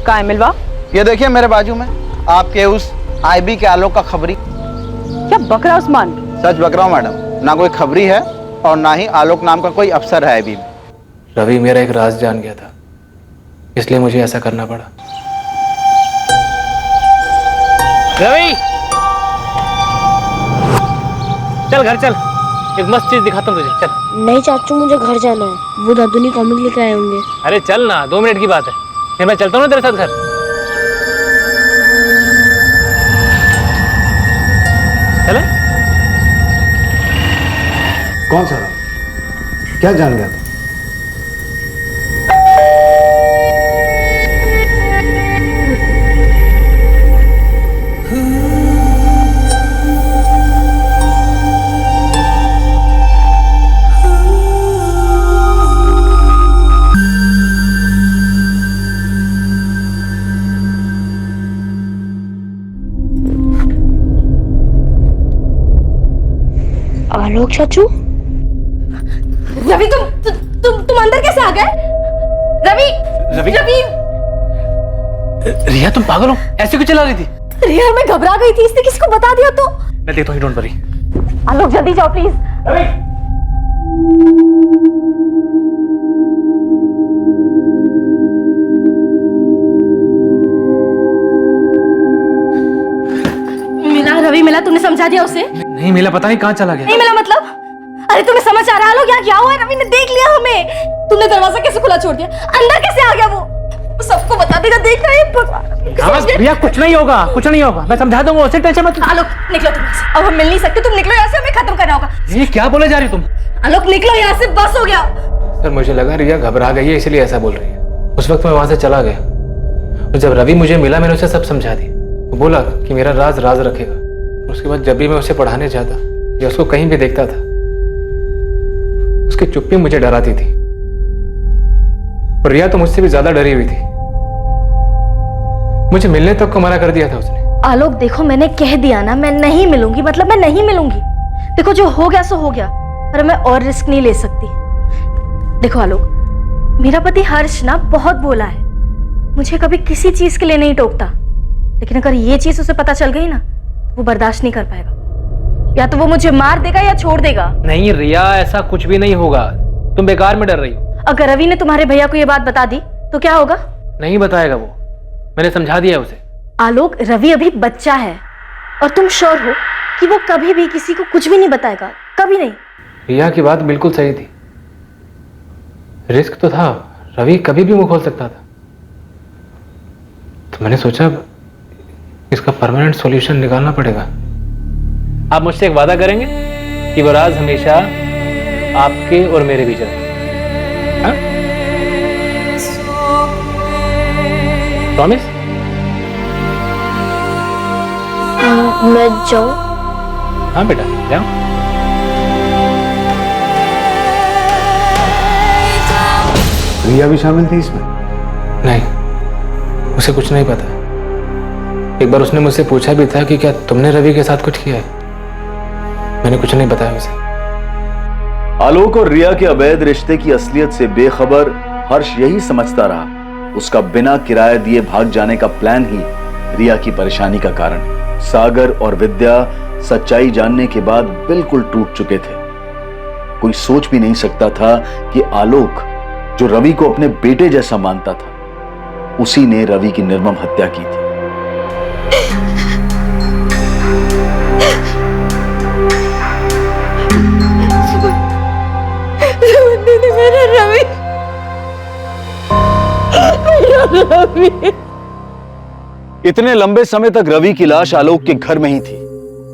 कहाँ है मिलवा? ये देखिए मेरे बाजू में, आपके उस आईबी के आलोक का खबरी। क्या बक रहा उस्मान? सच बक रहा हूँ मैडम, ना कोई खबरी है और ना ही आलोक नाम का कोई अफसर है आईबी में। रवि मेरा एक राज जान गया था, इसलिए मुझे ऐसा करना पड़ा। रवि, चल घर चल, एक मस्त चीज दिखाता हूँ तुझे, चल। नहीं चाचू, मुझे घर जाना है, वो दादुनी कॉमिक लेकर आए होंगे। अरे चल ना, 2 मिनट की बात है, फिर मैं चलता हूँ ना तेरे साथ घर। चले? कौन सा? क्या जान गया था? आलोक चाचू? रवि, तुम अंदर कैसे आ गए? रवि, रवि, रवि, रिया तुम पागल हो, ऐसे क्यों चला रही थी? रिया, मैं घबरा गई थी, इसने किसी को बता दिया तो। मैं देखता हूँ, डोंट वरी। आलोक जल्दी जाओ प्लीज। रवि, मिला रवि, मिला? तुमने समझा दिया उसे? नहीं मिला, पता नहीं कहाँ चला गया। नहीं मिला मतलब? अरे तुम्हें समझ आ रहा है आलोक, यहाँ क्या हुआ है? रवि ने देख लिया हमें। तुमने दरवाजा कैसे खुला छोड़ दिया? अंदर कैसे आ गया वो? सबको बता देगा, देख रहा है। रिया, कुछ नहीं होगा, कुछ नहीं होगा, मैं समझा दूंगा उसे, टेंशन मत। आलोक निकलो तुम, अब हम मिल नहीं सकते, तुम निकलो यहाँ से, हमें खत्म करना होगा। ये क्या बोले जा रही हो तुम? आलोक निकलो यहाँ से, बस हो गया। सर, मुझे लगा रिया घबरा गई है, इसलिए ऐसा बोल रही है। उस वक्त मैं वहां से चला गया, और जब रवि मुझे मिला, मैंने उसे सब समझा दिया। वो बोला कि मेरा राज राज रखेगा। उसके बाद जब भी मैं उसे पढ़ाने जाता या उसको कहीं भी देखता था, उसकी चुप्पी मुझे डराती थी, और रिया तो मुझसे भी ज्यादा डरी हुई थी। मुझे मिलने तक को मना कर दिया था उसने। आलोक देखो, मैंने कह दिया ना, मैं नहीं मिलूंगी, मतलब मैं नहीं मिलूंगी। देखो, जो हो गया सो हो गया, पर मैं और रिस्क नहीं ले सकती। देखो आलोक, मेरा पति हर्ष ना बहुत बोला है, मुझे कभी किसी चीज के लिए नहीं टोकता, लेकिन अगर ये चीज उसे पता चल गई ना, वो बर्दाश्त नहीं कर पाएगा। या तो वो मुझे मार देगा या छोड़ देगा। नहीं रिया, ऐसा कुछ भी नहीं होगा, तुम बेकार में डर रही हो। अगर रवि ने तुम्हारे भैया को ये बात बता दी तो क्या होगा? नहीं बताएगा वो, मैंने समझा दिया उसे। आलोक, रवि अभी बच्चा है, और तुम श्योर हो कि वो कभी भी किसी को कुछ भी नहीं बताएगा? कभी नहीं। रिया की बात बिल्कुल सही थी, रिस्क तो था, रवि कभी भी मुंह खोल सकता था। तो मैंने सोचा इसका परमानेंट सॉल्यूशन निकालना पड़ेगा। आप मुझसे एक वादा करेंगे कि वो राज हमेशा आपके और मेरे बीच रहे? हाँ? प्रॉमिस? मैं जाऊं? हाँ बेटा, जाओ। रिया भी शामिल थी इसमें? नहीं, उसे कुछ नहीं पता। एक बार उसने मुझसे पूछा भी था कि क्या तुमने रवि के साथ कुछ किया है। मैंने कुछ नहीं बताया उसे। आलोक और रिया के अवैध रिश्ते की असलियत से बेखबर हर्ष यही समझता रहा उसका बिना किराया दिए भाग जाने का प्लान ही रिया की परेशानी का कारण है। सागर और विद्या सच्चाई जानने के बाद बिल्कुल टूट चुके थे। कोई सोच भी नहीं सकता था कि आलोक, जो रवि को अपने बेटे जैसा मानता था, उसी ने रवि की निर्मम हत्या की थी। मेरा रवि, मेरा रवि। इतने लंबे समय तक रवि की लाश आलोक के घर में ही थी,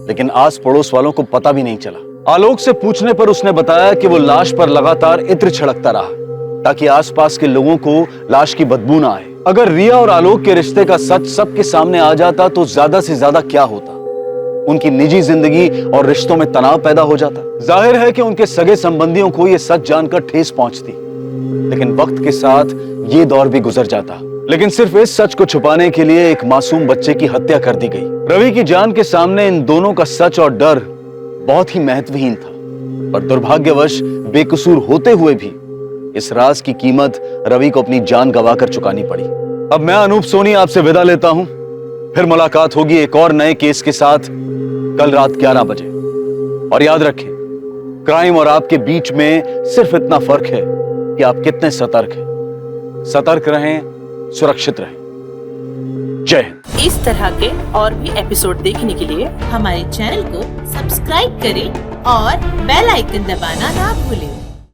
लेकिन आस पड़ोस वालों को पता भी नहीं चला। आलोक से पूछने पर उसने बताया कि वो लाश पर लगातार इत्र छिड़कता रहा ताकि आसपास के लोगों को लाश की बदबू ना आए। अगर रिया और आलोक के रिश्ते का सच सबके सामने आ जाता तो ज्यादा से ज्यादा क्या होता, उनकी निजी जिंदगी और रिश्तों में तनाव पैदा हो जाता। जाहिर है कि उनके सगे संबंधियों को यह सच जानकर ठेस पहुंचती, लेकिन वक्त के साथ ये दौर भी गुजर जाता। लेकिन सिर्फ इस सच को छुपाने के लिए एक मासूम बच्चे की हत्या कर दी गई। रवि की जान के सामने इन दोनों का सच और डर बहुत ही महत्वहीन था, पर दुर्भाग्यवश बेकसूर होते हुए भी इस राज की कीमत रवि को अपनी जान गंवाकर चुकानी पड़ी। अब मैं अनूप सोनी आपसे विदा लेता हूं। फिर मुलाकात होगी एक और नए केस के साथ कल रात 11 बजे। और याद रखें, क्राइम और आपके बीच में सिर्फ इतना फर्क है कि आप कितने सतर्क हैं। सतर्क रहें, सुरक्षित रहें। जय हिंद। इस तरह के और भी एपिसोड देखने के लिए हमारे चैनल को सब्सक्राइब करें और बेल आइकन दबाना ना भूलें।